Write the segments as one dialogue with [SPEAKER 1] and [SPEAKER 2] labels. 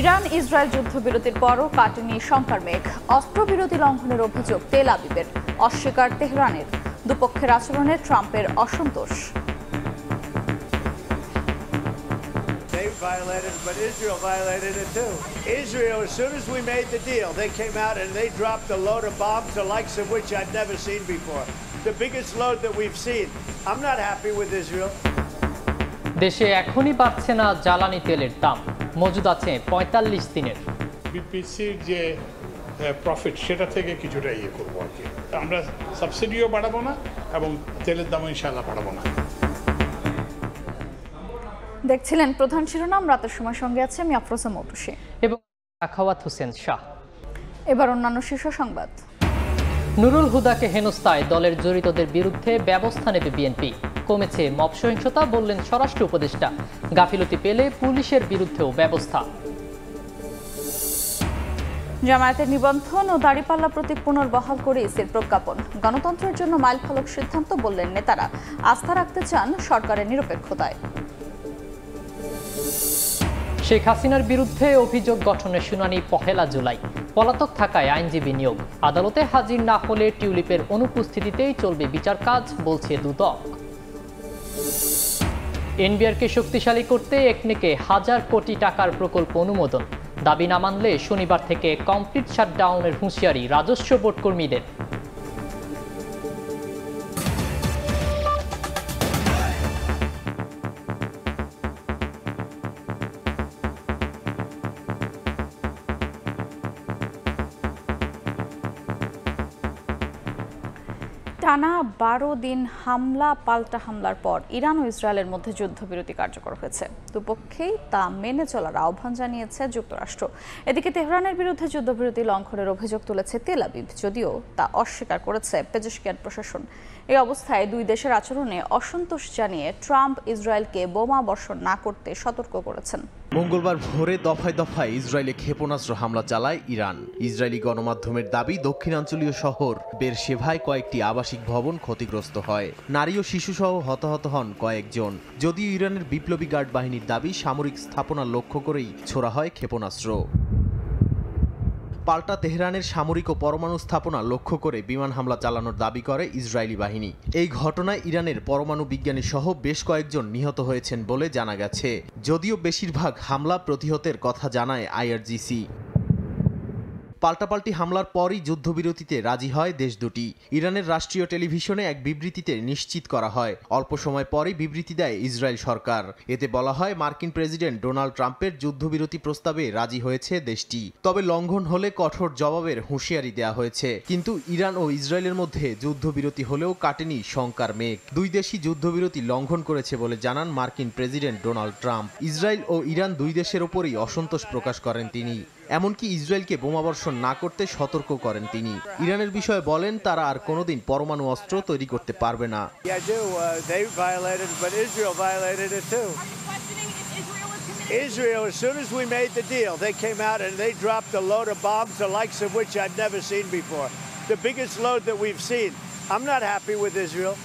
[SPEAKER 1] Iran Israel যুদ্ধবিরতির পরও কাটেনি শঙ্কার মেঘ। অস্ত্রবিরতি লঙ্ঘনের অভিযোগ তেল আবিবের, অস্বীকার তেহরানের। দুপক্ষের আচরণে ট্রাম্পের অসন্তোষ।
[SPEAKER 2] Violated, but Israel violated it too. Israel, as soon as we made the deal, they came out and they dropped a load of bombs, the likes of which I'd never seen before. The biggest load that we've seen. I'm not happy with Israel.
[SPEAKER 3] দেশে এখনই বাড়ছে না জ্বালানি তেলের দাম, মজুদ আছে ৪৫ দিনের।
[SPEAKER 4] বিপিসির যে প্রফিট সেটা থেকে কিছুটা করবো আর কি। আমরা সাবসিডিও বাড়াবো না এবং তেলের দামও ইনশাআল্লাহ বাড়াবো না।
[SPEAKER 1] দেখছিলেন প্রধান শিরোনাম, রাতের সময় সঙ্গে আছে আমি আফরোজা মৌটুসী
[SPEAKER 3] এবং আখাওয়াত হোসেন শাহ।
[SPEAKER 1] এবার অন্যান্য শীর্ষ সংবাদ।
[SPEAKER 3] নুরুল হুদাকে হেনস্থায় দলের জড়িতদের বিরুদ্ধে ব্যবস্থা নেবে বিএনপি। কমেছে মব সহিংসতা, বললেন স্বরাষ্ট্র উপদেষ্টা। গাফিলতি পেলে পুলিশের বিরুদ্ধেও ব্যবস্থা।
[SPEAKER 1] জামায়াতের নিবন্ধন ও দাড়িপাল্লা প্রতীক পুনর্বহাল করে ইসির প্রজ্ঞাপন। গণতন্ত্রের জন্য মাইলফলক সিদ্ধান্ত, বললেন নেতারা। আস্থা রাখতে চান সরকারের নিরপেক্ষতায়।
[SPEAKER 3] শেখ হাসিনার বিরুদ্ধে অভিযোগ গঠনের শুনানি ১ জুলাই। পলাতক থাকায় আইনজীবী নিয়োগ। আদালতে হাজির না হলে টিউলিপের অনুপস্থিতিতেই চলবে বিচার কাজ, বলছে দুদক। এনবিআরকে শক্তিশালী করতে একনেকে ১,০০০ কোটি টাকার প্রকল্প অনুমোদন। দাবি না মানলে শনিবার থেকে কমপ্লিট শাটডাউনের হুঁশিয়ারি রাজস্ব বোর্ড কর্মীদের।
[SPEAKER 1] টানা ১২ দিন হামলা পাল্টা হামলার পর ইরান ও ইসরায়েলের মধ্যে যুদ্ধবিরতি কার্যকর হয়েছে। দুপক্ষেই তা মেনে চলার আহ্বান জানিয়েছে যুক্তরাষ্ট্র। এদিকে তেহরানের বিরুদ্ধে যুদ্ধবিরতি লঙ্ঘনের অভিযোগ তুলেছে তেল আবিব, যদিও তা অস্বীকার করেছে পেজেশকিয়ান প্রশাসন। এই অবস্থায় দুই দেশের আচরণে অসন্তোষ জানিয়ে ট্রাম্প ইসরায়েলকে বোমা বর্ষণ না করতে সতর্ক করেছেন।
[SPEAKER 5] মঙ্গলবার ভোরে দফায় দফায় ইসরায়েলে ক্ষেপণাস্ত্র হামলা চালায় ইরান। ইসরায়েলি গণমাধ্যমের দাবি, দক্ষিণাঞ্চলীয় শহর বেরশেভায় কয়েকটি আবাসিক ভবন ক্ষতিগ্রস্ত হয়। নারী ও শিশুসহ হতাহত হন কয়েকজন। যদিও ইরানের বিপ্লবী গার্ড বাহিনীর দাবি, সামরিক স্থাপনা লক্ষ্য করেই ছোড়া হয় ক্ষেপণাস্ত্র। পাল্টা তেহরানের সামরিক ও পরমাণু স্থাপনা লক্ষ্য করে বিমান হামলা চালানোর দাবি করে ইসরায়েলি বাহিনী। এই ঘটনায় ইরানের পরমাণু বিজ্ঞানী সহ বেশ কয়েকজন নিহত হয়েছেন বলে জানা গেছে। যদিও বেশিরভাগ হামলা প্রতিহতের কথা জানায় আইআরজিসি। পাল্টাপাল্টি হামলার পরই যুদ্ধবিরতিতে রাজি হয় দেশ দুটি। ইরানের রাষ্ট্রীয় টেলিভিশনে এক বিবৃতিতে নিশ্চিত করা হয়, অল্প সময় পরই বিবৃতি দেয় ইসরায়েল সরকার। এতে বলা হয়, মার্কিন প্রেসিডেন্ট ডোনাল্ড ট্রাম্পের যুদ্ধবিরতি প্রস্তাবে রাজি হয়েছে দেশটি, তবে লঙ্ঘন হলে কঠোর জবাবের হুঁশিয়ারি দেওয়া হয়েছে। কিন্তু ইরান ও ইসরায়েলের মধ্যে যুদ্ধবিরতি হলেও কাটেনি শঙ্কার মেঘ। দুই দেশই যুদ্ধবিরতি লঙ্ঘন করেছে বলে জানান মার্কিন প্রেসিডেন্ট ডোনাল্ড ট্রাম্প। ইসরায়েল ও ইরান দুই দেশের ওপরই অসন্তোষ প্রকাশ করেন তিনি। এমনকি ইসরায়েলকে বোমাবর্ষণ না করতে সতর্ক করেন তিনি। ইরানের বিষয়ে বলেন, তারা আর কোনোদিন পরমাণু অস্ত্র তৈরি করতে পারবে না।
[SPEAKER 2] Israel, as soon as we made the deal, they came out and they dropped a load of bombs, the likes of which I'd never seen before. The biggest load that we've seen. I'm not happy with Israel.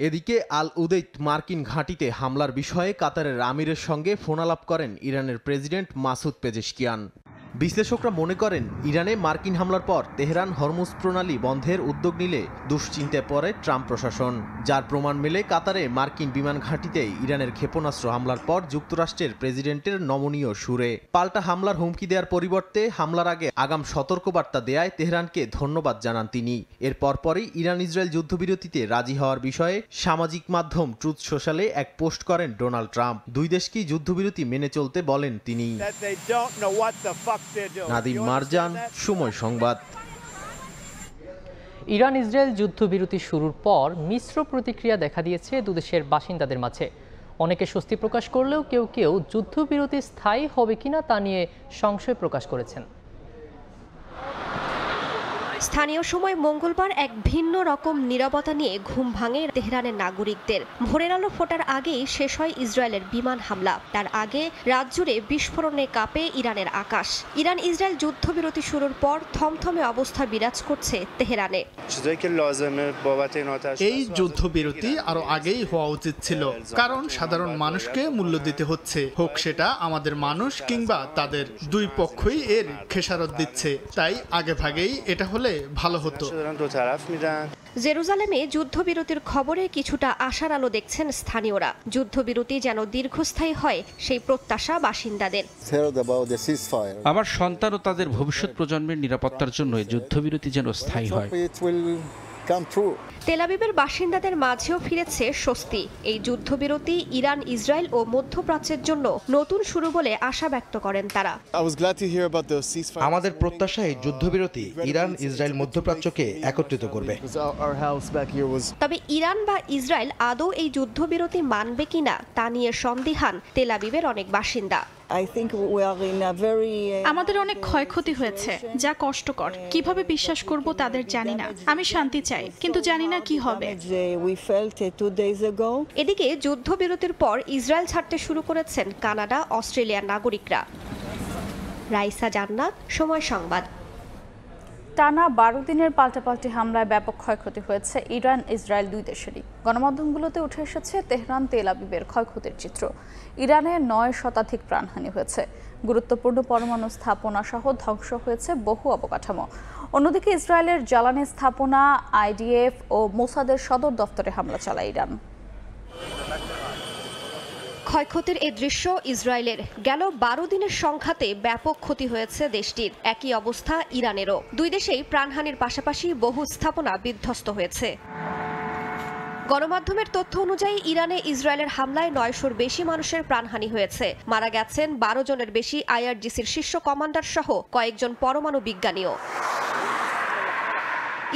[SPEAKER 5] এদিকে আল উদেইদ মার্কিন ঘাঁটিতে হামলার বিষয়ে কাতারের আমিরের সঙ্গে ফোনালাপ করেন ইরানের প্রেসিডেন্ট মাসুদ পেজেশকিয়ান। বিশ্লেষকরা মনে করেন, ইরানে মার্কিন হামলার পর তেহরান হরমুজ প্রণালী বন্ধের উদ্যোগ নিলে দুশ্চিন্তায় পড়ে ট্রাম্প প্রশাসন। যার প্রমাণ মেলে কাতারে মার্কিন বিমান ঘাঁটিতে ইরানের ক্ষেপণাস্ত্র হামলার পর যুক্তরাষ্ট্রের প্রেসিডেন্টের নমনীয় সুরে। পাল্টা হামলার হুমকি দেওয়ার পরিবর্তে হামলার আগে আগাম সতর্কবার্তা দেয়ায় তেহরানকে ধন্যবাদ জানান তিনি। এর পরপরই ইরান ইসরায়েল যুদ্ধবিরতিতে রাজি হওয়ার বিষয়ে সামাজিক মাধ্যম ট্রুথ সোশ্যালে এক পোস্ট করেন ডোনাল্ড ট্রাম্প। দুই দেশকেই যুদ্ধবিরতি মেনে চলতে বলেন তিনি। নাদিম মারজান, সময় সংবাদ।
[SPEAKER 3] ইরান ইসরায়েল যুদ্ধবিরতি শুরুর পর মিশ্র প্রতিক্রিয়া দেখা দিয়েছে দুদেশের বাসিন্দাদের মাঝে। অনেকে স্বস্তি প্রকাশ করলেও কেউ কেউ যুদ্ধবিরতি স্থায়ী হবে কিনা তা নিয়ে সংশয় প্রকাশ করেছেন।
[SPEAKER 6] স্থানীয় সময় মঙ্গলবার এক ভিন্ন রকম নীরবতা নিয়ে ঘুম ভাঙে তেহরানের নাগরিকদের। ভোরের আলো ফোটার আগেই শেষ হয় ইসরায়েলের বিমান হামলা। তার আগে রাত জুড়ে বিস্ফোরণে কাঁপে ইরানের আকাশ। ইরান ইসরায়েল যুদ্ধবিরতি শুরুর পর থমথমে অবস্থা বিরাজ করছে তেহরানে।
[SPEAKER 7] এই যুদ্ধবিরতি আরো আগেই হওয়া উচিত ছিল, কারণ সাধারণ মানুষকে মূল্য দিতে হচ্ছে, হোক সেটা আমাদের মানুষ কিংবা তাদের। দুই পক্ষই এর খেসারত দিচ্ছে, তাই আগে ভাগেই এটা হলে ভালো হতো।
[SPEAKER 6] জেরুজালেমে যুদ্ধবিরতির খবরে কিছুটা আশার আলো দেখছেন স্থানীয়রা। যুদ্ধবিরতি যেন দীর্ঘস্থায়ী হয় সেই প্রত্যাশা বাসিন্দাদের।
[SPEAKER 8] আমার সন্তান ও তাদের ভবিষ্যৎ প্রজন্মের নিরাপত্তার জন্য যুদ্ধবিরতি যেন স্থায়ী হয়।
[SPEAKER 6] তেল আবিবের বাসিন্দাদের মাঝেও ফিরেছে স্বস্তি। এই যুদ্ধবিরতি ইরান, ইসরায়েল ও মধ্যপ্রাচ্যের জন্য নতুন শুরু বলে আশা ব্যক্ত করেন তারা।
[SPEAKER 9] আমাদের প্রত্যাশা এই যুদ্ধবিরতি ইরান, ইসরায়েল মধ্যপ্রাচ্যকে একত্রিত করবে।
[SPEAKER 6] তবে ইরান বা ইসরায়েল আদৌ এই যুদ্ধবিরতি মানবে কিনা তা নিয়ে সন্দিহান তেল আবিবের অনেক বাসিন্দা।
[SPEAKER 10] আমাদের অনেক ক্ষয়ক্ষতি হয়েছে, যা কষ্টকর। কিভাবে বিশ্বাস করব তাদের জানি না। আমি শান্তি চাই, কিন্তু জানি না কি হবে।
[SPEAKER 6] এদিকে যুদ্ধবিরতির পর ইসরায়েল ছাড়তে শুরু করেছেন কানাডা, অস্ট্রেলিয়ার নাগরিকরা। রাইসা জান্নাত, সময় সংবাদ।
[SPEAKER 1] টানা 12 দিনের পাল্টাপাল্টি হামলায় ব্যাপক ক্ষয়ক্ষতি হয়েছে ইরান, ইসরায়েল দুই দেশেরই। গণমাধ্যমগুলোতে উঠে এসেছে তেহরান, তেল আবিবের ক্ষয়ক্ষতির চিত্র। ইরানে 9 শতাধিক প্রাণহানি হয়েছে। গুরুত্বপূর্ণ পরমাণু স্থাপনা সহ ধ্বংস হয়েছে বহু অবকাঠামো। অন্যদিকে ইসরায়েলের জ্বালানি স্থাপনা, আইডিএফ ও মোসাদের সদর দফতরে হামলা চালায় ইরান।
[SPEAKER 6] ক্ষয়ক্ষতির এ দৃশ্য ইসরায়েলের। গেল 12 দিনের সংঘাতে ব্যাপক ক্ষতি হয়েছে দেশটির। একই অবস্থা ইরানেরও। দুই দেশেই প্রাণহানির পাশাপাশি বহু স্থাপনা বিধ্বস্ত হয়েছে। গণমাধ্যমের তথ্য অনুযায়ী ইরানে ইসরায়েলের হামলায় 900-র বেশি মানুষের প্রাণহানি হয়েছে। মারা গেছেন 12 জনের বেশি আইআরজিসির শীর্ষ কমান্ডার সহ কয়েকজন পরমাণু বিজ্ঞানীও।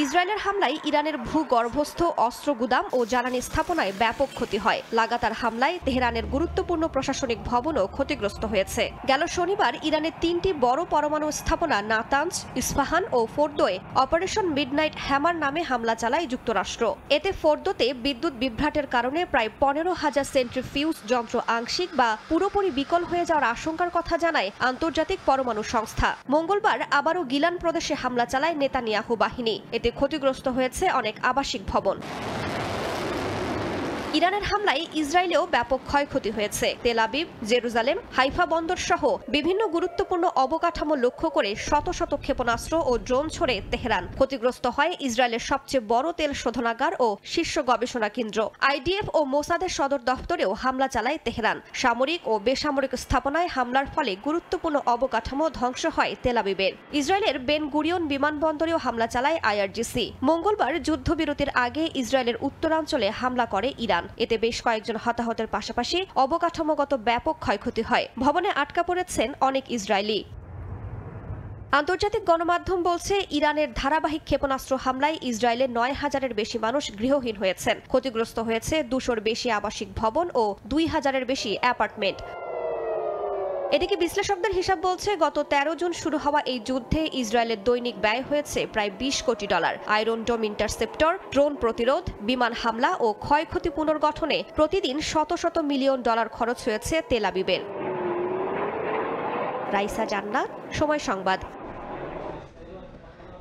[SPEAKER 6] ইসরায়েলের হামলায় ইরানের ভূগর্ভস্থ অস্ত্র গুদাম ও জ্বালানি স্থাপনায় ব্যাপক ক্ষতি হয়। লাগাতার হামলায় তেহরানের গুরুত্বপূর্ণ প্রশাসনিক ভবনও ক্ষতিগ্রস্ত হয়েছে। গেল শনিবার ইরানের 3টি বড় পরমাণু স্থাপনা নাতানজ, ইস্পাহান ও ফোর্দোয় অপারেশন মিডনাইট হ্যামার নামে হামলা চালায় যুক্তরাষ্ট্র। এতে ফোর্দোতে বিদ্যুৎ বিভ্রাটের কারণে প্রায় 15,000 সেন্ট্রিফিউজ যন্ত্র আংশিক বা পুরোপুরি বিকল হয়ে যাওয়ার আশঙ্কার কথা জানায় আন্তর্জাতিক পরমাণু সংস্থা। মঙ্গলবার আবারও গিলান প্রদেশে হামলা চালায় নেতানিয়াহু বাহিনী। ক্ষতিগ্রস্ত হয়েছে অনেক আবাসিক ভবন। ইরানের হামলায় ইসরায়েলেও ব্যাপক ক্ষয়ক্ষতি হয়েছে। তেল আবিব, জেরুজালেম, হাইফা বন্দর সহ বিভিন্ন গুরুত্বপূর্ণ অবকাঠামো লক্ষ্য করে শত শত ক্ষেপণাস্ত্র ও ড্রোন ছড়ে তেহরান। ক্ষতিগ্রস্ত হয় ইসরায়েলের সবচেয়ে বড় তেল শোধনাগার ও শীর্ষ গবেষণা কেন্দ্র। আইডিএফ ও মোসাদের সদর দফতরেও হামলা চালায় তেহরান। সামরিক ও বেসামরিক স্থাপনায় হামলার ফলে গুরুত্বপূর্ণ অবকাঠামো ধ্বংস হয় তেল আবিবের। ইসরায়েলের বেন গুরিয়ন বিমানবন্দরেও হামলা চালায় আইআরজিসি। মঙ্গলবার যুদ্ধবিরতির আগে ইসরায়েলের উত্তরাঞ্চলে হামলা করে ইরান। এতে বেশ কয়েকজন হতাহতের পাশাপাশি অবকাঠামোগত ব্যাপক ক্ষয়ক্ষতি হয়। ভবনে আটকা পড়েছেন অনেক ইসরায়েলি। আন্তর্জাতিক গণমাধ্যম বলছে ইরানের ধারাবাহিক ক্ষেপণাস্ত্র হামলায় ইসরায়েলের 9,000-এর বেশি মানুষ গৃহহীন হয়েছেন। ক্ষতিগ্রস্ত হয়েছে 200-র বেশি আবাসিক ভবন ও 2,000-এর বেশি অ্যাপার্টমেন্ট। এদিকে বিশ্লেষকদের হিসাব বলছে গত 13 জুন শুরু হওয়া এই যুদ্ধে ইসরায়েলের দৈনিক ব্যয় হয়েছে প্রায় $20 কোটি। আয়রন ডোম ইন্টারসেপ্টর, ড্রোন প্রতিরোধ, বিমান হামলা ও ক্ষয়ক্ষতি পুনর্গঠনে প্রতিদিন শত শত মিলিয়ন ডলার খরচ হয়েছে তেল আবিবের। রাইসা জান্নাত, সময় সংবাদ।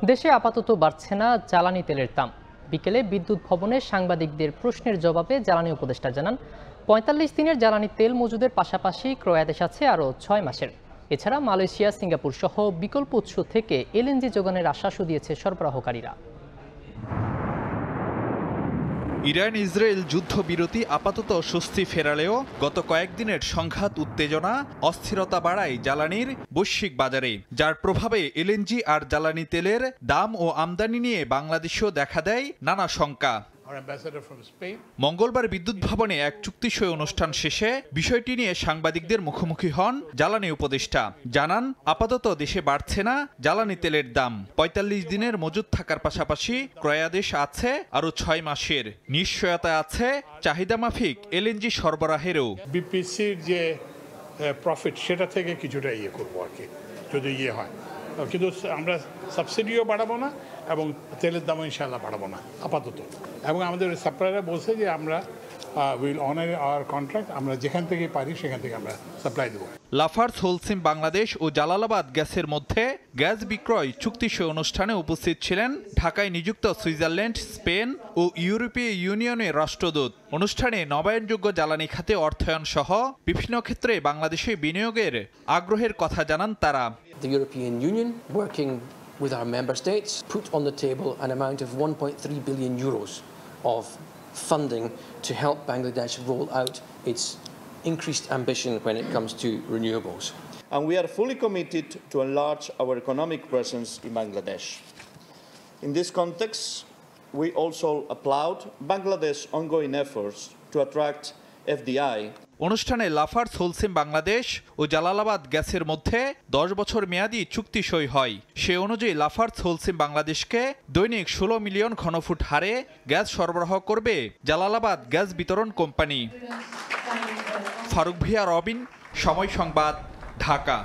[SPEAKER 3] দেশে আপাতত বাড়ছে না জ্বালানি তেলের দাম। বিকেলে বিদ্যুৎ ভবনে সাংবাদিকদের প্রশ্নের জবাবে জ্বালানি উপদেষ্টা জানান 45 দিনের জ্বালানি তেল মজুদের পাশাপাশি ক্রয়াদেশ আছে আরও 6 মাসের। এছাড়া মালয়েশিয়া, সিঙ্গাপুর সহ বিকল্প উৎস থেকে এলএনজি যোগানের আশ্বাসও দিয়েছে সরবরাহকারীরা।
[SPEAKER 11] ইরান ইসরায়েল যুদ্ধবিরতি আপাতত স্বস্তি ফেরালেও গত কয়েকদিনের সংঘাত, উত্তেজনা, অস্থিরতা বাড়ায় জ্বালানির বৈশ্বিক বাজারে, যার প্রভাবে এলএনজি আর জ্বালানি তেলের দাম ও আমদানি নিয়ে বাংলাদেশেও দেখা দেয় নানা শঙ্কা। মঙ্গলবার বিদ্যুৎ ভবনে এক চুক্তিসই অনুষ্ঠান শেষে বিষয়টি নিয়ে সাংবাদিকদের মুখোমুখি হন জ্বালানি উপদেষ্টা। জানান আপাতত দেশে বাড়ছে না জ্বালানি তেলের দাম। 45 দিনের মজুদ থাকার পাশাপাশি ক্রয়াদেশ আছে আরও 6 মাসের। নিশ্চয়তা আছে চাহিদা মাফিক এলএনজি সরবরাহেরও।
[SPEAKER 4] বিপিসির যে প্রফিট সেটা থেকে কিছুটা করবো আর কি, যদি হয়। কিন্তু আমরা সাবসিডিও বাড়াবো না এবং তেলের দামও ইনশাআল্লাহ বাড়াবো না আপাতত। এবং আমাদের সাপ্লায়াররা বলছে যে আমরা উইল অনার আওয়ার কন্ট্রাক্ট, আমরা যেখান থেকে পারি সেখান থেকে আমরা সাপ্লাই দেবো।
[SPEAKER 11] লাফার্জ হোলসিম বাংলাদেশ ও জালালাবাদ গ্যাসের মধ্যে গ্যাস বিক্রয় চুক্তি সই অনুষ্ঠানে উপস্থিত ছিলেন ঢাকায় নিযুক্ত সুইজারল্যান্ড, স্পেন ও ইউরোপীয় ইউনিয়নের রাষ্ট্রদূত। অনুষ্ঠানে নবায়নযোগ্য জ্বালানি খাতে অর্থায়ন সহ বিভিন্ন ক্ষেত্রে বাংলাদেশে বিনিয়োগের আগ্রহের কথা জানান তারা।
[SPEAKER 12] The European Union, working with our member states, put on the table an amount of 1.3 billion euros of funding to help Bangladesh roll out its increased ambition when it comes to renewables.
[SPEAKER 13] And we are fully committed to enlarge our economic presence in Bangladesh. In this context, we also applaud Bangladesh's ongoing efforts to attract FDI.
[SPEAKER 11] অনুষ্ঠানে Lafarge Holcim Bangladesh ও জালালাবাদ গ্যাসের মধ্যে 10 বছর মেয়াদী চুক্তি সই হয়। সে অনুযায়ী Lafarge Holcim বাংলাদেশকে দৈনিক 16 মিলিয়ন ঘনফুট হারে গ্যাস সরবরাহ করবে জালালাবাদ গ্যাস বিতরণ কোম্পানি। ফারুক ভিয়া, রবিন, সময় সংবাদ, ঢাকা।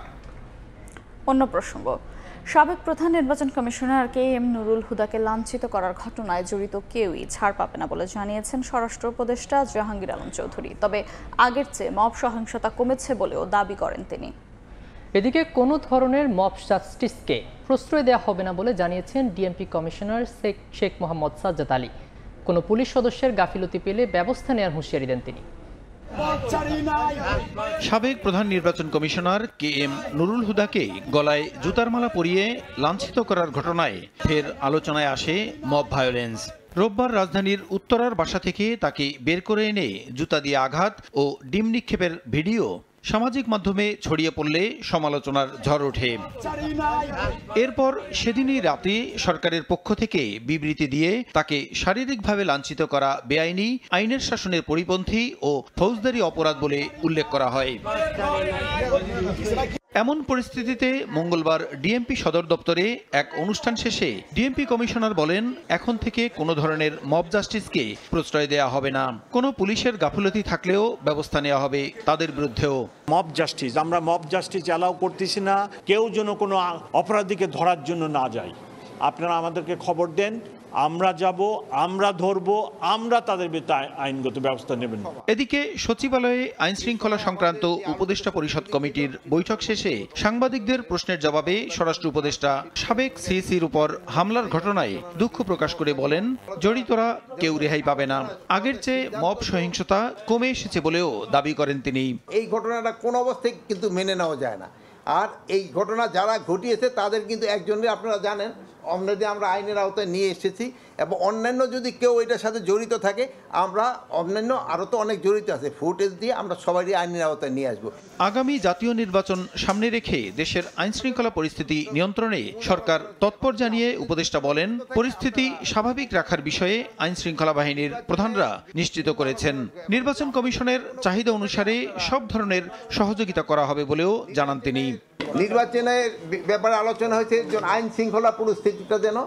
[SPEAKER 1] অন্য প্রসঙ্গ, সাবেক প্রধান নির্বাচন কমিশনার KM নুরুল হুদাকে লাঞ্ছিত করার ঘটনায় জড়িত কেউই ছাড় পাবে না বলে জানিয়েছেন স্বরাষ্ট্র উপদেষ্টা জাহাঙ্গীর আলম চৌধুরী। তবে আগের চেয়ে মব সহিংসতা কমেছে বলেও দাবি করেন তিনি।
[SPEAKER 3] এদিকে কোনো ধরনের মব জাস্টিসকে প্রশ্রয় দেওয়া হবে না বলে জানিয়েছেন ডিএমপি কমিশনার শেখ মোহাম্মদ সাজ্জাদ আলী। কোনো পুলিশ সদস্যের গাফিলতি পেলে ব্যবস্থা নেওয়ার হুঁশিয়ারি দেন তিনি।
[SPEAKER 8] সাবেক প্রধান নির্বাচন কমিশনার KM নুরুল হুদাকে গলায় জুতার মালা পরিয়ে লাঞ্ছিত করার ঘটনায় ফের আলোচনায় আসে মব ভায়োলেন্স। রোববার রাজধানীর উত্তরার বাসা থেকে তাকে বের করে এনে জুতা দিয়ে আঘাত ও ডিম নিক্ষেপের ভিডিও সামাজিক মাধ্যমে ছড়িয়ে পড়লে সমালোচনার ঝড় ওঠে। এরপর সেদিনই রাতে সরকারের পক্ষ থেকে বিবৃতি দিয়ে তাকে শারীরিকভাবে লাঞ্ছিত করা বেআইনি, আইনের শাসনের পরিপন্থী ও ফৌজদারি অপরাধ বলে উল্লেখ করা হয়। এমন পরিস্থিতিতে মঙ্গলবার ডিএমপি সদর দপ্তরে এক অনুষ্ঠান শেষে ডিএমপি কমিশনার বলেন, এখন থেকে কোনো ধরনের মব জাস্টিসকে প্রশ্রয় দেওয়া হবে না। কোনো পুলিশের গাফিলতি থাকলেও ব্যবস্থা নেওয়া হবে তাদের বিরুদ্ধেও।
[SPEAKER 14] মব জাস্টিস, আমরা মব জাস্টিস অ্যালাউ করতেছি না। কেউ যেন কোনো অপরাধীকে ধরার জন্য না যায়। আপনারা আমাদেরকে খবর দেন, আমরা যাব, আমরা ধরব, আমরা তাদের বিরুদ্ধে আইনগত ব্যবস্থা নেবেন।
[SPEAKER 8] এদিকে সচিবালয়ে আইন শৃঙ্খলা সংক্রান্ত উপদেষ্টা পরিষদ কমিটির বৈঠক শেষে সাংবাদিকদের প্রশ্নের জবাবে স্বরাষ্ট্র উপদেষ্টা সাবেক সিএসির উপর হামলার ঘটনায় দুঃখ প্রকাশ করে বলেন, জড়িতরা কেউ রেহাই পাবে না। আগের চেয়ে মব সহিংসতা কমে এসেছে বলেও দাবি করেন তিনি।
[SPEAKER 15] এই ঘটনাটা কোন অবস্থায় কিন্তু মেনে নেওয়া যায় না। আর এই ঘটনা যারা ঘটিয়েছে তাদের কিন্তু একজনের, আপনারা জানেন, অলরেডি আমরা আইনের আওতায় নিয়ে এসেছি এবং অন্যান্য যদি কেউ এটার সাথে জড়িত থাকে, আমরা অন্যান্য আরও তো অনেক জড়িত আছে, ফুটেজ দিয়ে আমরা সবারই আইনের আওতায় নিয়ে আসবো।
[SPEAKER 8] আগামী জাতীয় নির্বাচন সামনে রেখে দেশের আইন শৃঙ্খলা পরিস্থিতি নিয়ন্ত্রণে সরকার তৎপর জানিয়ে উপদেষ্টা বলেন, পরিস্থিতি স্বাভাবিক রাখার বিষয়ে আইন শৃঙ্খলা বাহিনীর প্রধানরা নিশ্চিত করেছেন। নির্বাচন কমিশনের চাহিদা অনুসারে সব ধরনের সহযোগিতা করা হবে বলেও জানান তিনি।
[SPEAKER 15] নির্বাচনের ব্যাপারে আলোচনা হয়েছে আইন শৃঙ্খলা পরিস্থিতিটা যেন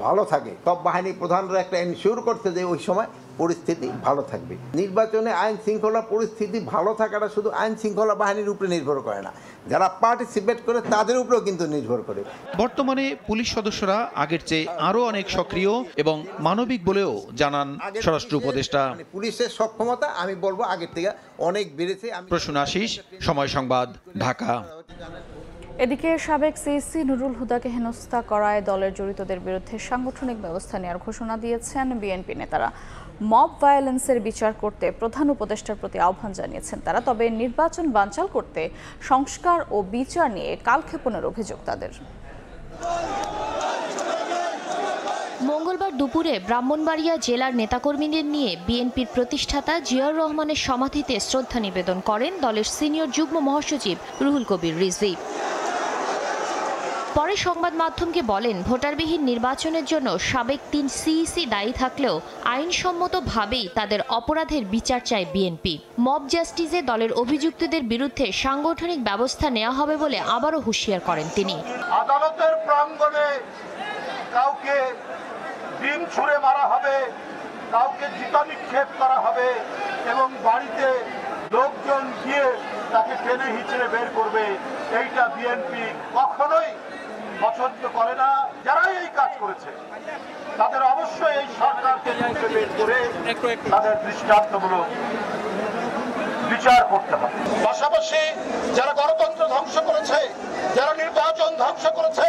[SPEAKER 15] ভালো থাকে। সব বাহিনী প্রধানরা একটা এনশিওর করছে যে ওই সময় পরিস্থিতি ভালো থাকবে। নির্বাচনে আইন শৃঙ্খলা পরিস্থিতি ভালো থাকাটা শুধু আইন শৃঙ্খলা বাহিনীর উপরে নির্ভর করে না, যারা পার্টিসিপেট করে তাদের উপরেও কিন্তু নির্ভর করে।
[SPEAKER 8] বর্তমানে পুলিশ সদস্যরা আগের চেয়ে আরও অনেক সক্রিয় এবং মানবিক বলেও জানান স্বরাষ্ট্র উপদেষ্টা।
[SPEAKER 15] পুলিশের সক্ষমতা আমি বলবো আগের থেকে অনেক বেড়েছে।
[SPEAKER 8] প্রসূন আশিস, সময় সংবাদ, ঢাকা।
[SPEAKER 1] এদিকে সাবেক সিএসি নুরুল হুদাকে হেনস্থা করায় দলের জড়িতদের বিরুদ্ধে সাংগঠনিক ব্যবস্থা নেওয়ার ঘোষণা দিয়েছেন বিএনপি নেতারা। মব ভায়োলেন্সের বিচার করতে প্রধান উপদেষ্টার প্রতি আহ্বান জানিয়েছেন তারা। তবে নির্বাচন বানচাল করতে সংস্কার ও বিচার নিয়ে কালক্ষেপণের অভিযোগ তাদের।
[SPEAKER 16] মঙ্গলবার দুপুরে ব্রাহ্মণবাড়িয়া জেলার নেতাকর্মীদের নিয়ে বিএনপির প্রতিষ্ঠাতা জিয়াউর রহমানের সমাধিতে শ্রদ্ধা নিবেদন করেন দলের সিনিয়র যুগ্ম মহাসচিব রুহুল কবির রিজভী। পরে সংবাদ মাধ্যমকে বলেন, ভোটারবিহীন নির্বাচনের জন্য সাবেক 3 সিইসি দায়ী থাকলেও আইনসম্মতভাবেই তাদের অপরাধের বিচার চায় বিএনপি। মব জাস্টিসে দলের অভিযুক্তদের বিরুদ্ধে সাংগঠনিক ব্যবস্থা নেওয়া হবে বলে আবারও হুঁশিয়ার করেন তিনি।
[SPEAKER 17] আদালতের প্রাঙ্গণে কাউকে ডিম ছুঁড়ে মারা হবে, কাউকে জুতা নিক্ষেপ করা হবে এবং বাড়িতে লোকজন গিয়ে তাকে টেনে হিচড়ে বের করবে, এইটা বিএনপি কখনোই পছন্দ করে না, যারাই এই কাজ করেছে তাদের অবশ্যই এই সরকারকে খুঁজে বের করে তাদের দৃষ্টান্তমূলক বিচার করতে হবে। পাশাপাশি যারা গণতন্ত্র ধ্বংস করেছে, যারা নির্বাচন ধ্বংস করেছে,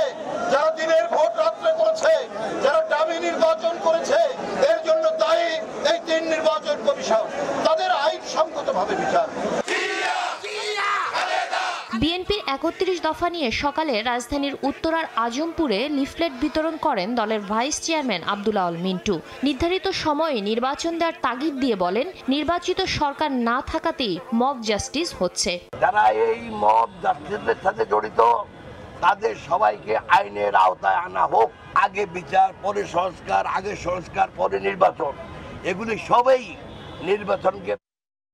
[SPEAKER 17] যারা দিনের ভোট রাত্রে করেছে, যারা ডামি নির্বাচন করেছে, এর জন্য দায়ী এই 3 নির্বাচন কমিশন, তাদের আইনসঙ্গতভাবে বিচার।
[SPEAKER 16] বিএনপির ৩১ দফা নিয়ে সকালে রাজধানীর উত্তরার আজমপুরে লিফলেট বিতরণ করেন দলের ভাইস চেয়ারম্যান আব্দুল আউল মিন্টু। নির্ধারিত সময়ে নির্বাচন দেওয়ার তাগিদ দিয়ে বলেন, নির্বাচিত সরকার না থাকাতেই মব জাস্টিস হচ্ছে।
[SPEAKER 17] যারা এই মব জাস্টিসের সাথে জড়িত তাদের সবাইকে আইনের আওতায় আনা হোক। আগে বিচার, পরে সংস্কার, আগে সংস্কার, পরে নির্বাচন, এগুলি সবই নির্বাচনকে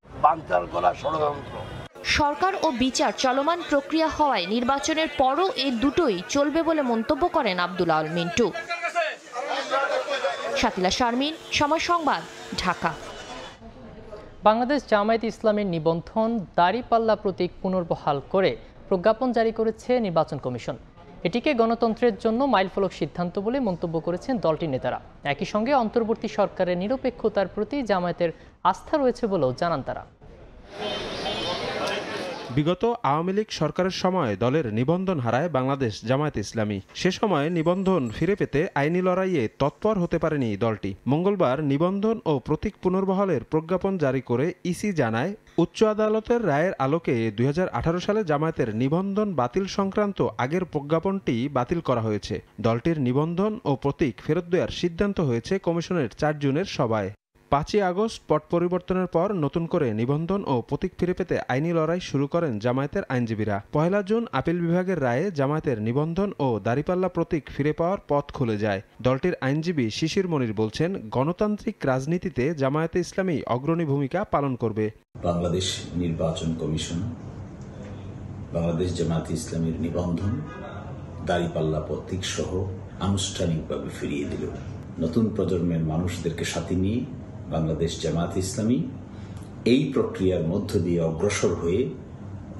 [SPEAKER 17] বানচাল করা ষড়যন্ত্র।
[SPEAKER 16] সরকার ও বিচার চলমান প্রক্রিয়া হওয়ায় নির্বাচনের পরও এই দুটোই চলবে বলে মন্তব্য করেন আব্দুল আউল মিন্টু। শাকিলা শারমিন, সময় সংবাদ, ঢাকা।
[SPEAKER 3] বাংলাদেশ জামায়াত ইসলামের নিবন্ধন দাঁড়িপাল্লা প্রতীক পুনর্বহাল করে প্রজ্ঞাপন জারি করেছে নির্বাচন কমিশন। এটিকে গণতন্ত্রের জন্য মাইলফলক সিদ্ধান্ত বলে মন্তব্য করেছেন দলটির নেতারা। একই সঙ্গে অন্তর্বর্তী সরকারের নিরপেক্ষতার প্রতি জামায়াতের আস্থা রয়েছে বলেও জানান তারা।
[SPEAKER 18] বিগত আওয়ামী লীগ সরকারের সময় দলের নিবন্ধন হারায় বাংলাদেশ জামায়াত ইসলামী। সে সময় নিবন্ধন ফিরে পেতে আইনি লড়াইয়ে তৎপর হতে পারেনি দলটি। মঙ্গলবার নিবন্ধন ও প্রতীক পুনর্বহালের প্রজ্ঞাপন জারি করে ইসি জানায়, উচ্চ আদালতের রায়ের আলোকে 2018 সালে জামায়াতের নিবন্ধন বাতিল সংক্রান্ত আগের প্রজ্ঞাপনটি বাতিল করা হয়েছে। দলটির নিবন্ধন ও প্রতীক ফেরত দেওয়ার সিদ্ধান্ত হয়েছে কমিশনের 4 জুনের সভায়। 5 আগস্ট পট পরিবর্তনের পর নতুন করে নিবন্ধন ও প্রতীক ফিরে পেতে আইনি লড়াই শুরু করেন জামায়াতের আইনজীবীরা। 1 জুন আপিল বিভাগের রায়ে জামায়াতের নিবন্ধন ও দাঁড়িপাল্লা প্রতীক ফিরে পাওয়ার পথ খুলে যায়। দলটির আইনজীবী শিশির মনির বলছেন, গণতান্ত্রিক রাজনীতিতে জামায়াতে ইসলামী অগ্রণী ভূমিকা পালন করবে।
[SPEAKER 19] বাংলাদেশ নির্বাচন কমিশন বাংলাদেশ জামায়াতে ইসলামীর নিবন্ধন দাঁড়িপাল্লা প্রতীক সহ আনুষ্ঠানিকভাবে ফিরিয়ে দিল। নতুন প্রজন্মের মানুষদেরকে সাথে নিয়ে বাংলাদেশ জামায়াত ইসলামী এই প্রক্রিয়ার মধ্য দিয়ে অগ্রসর হয়ে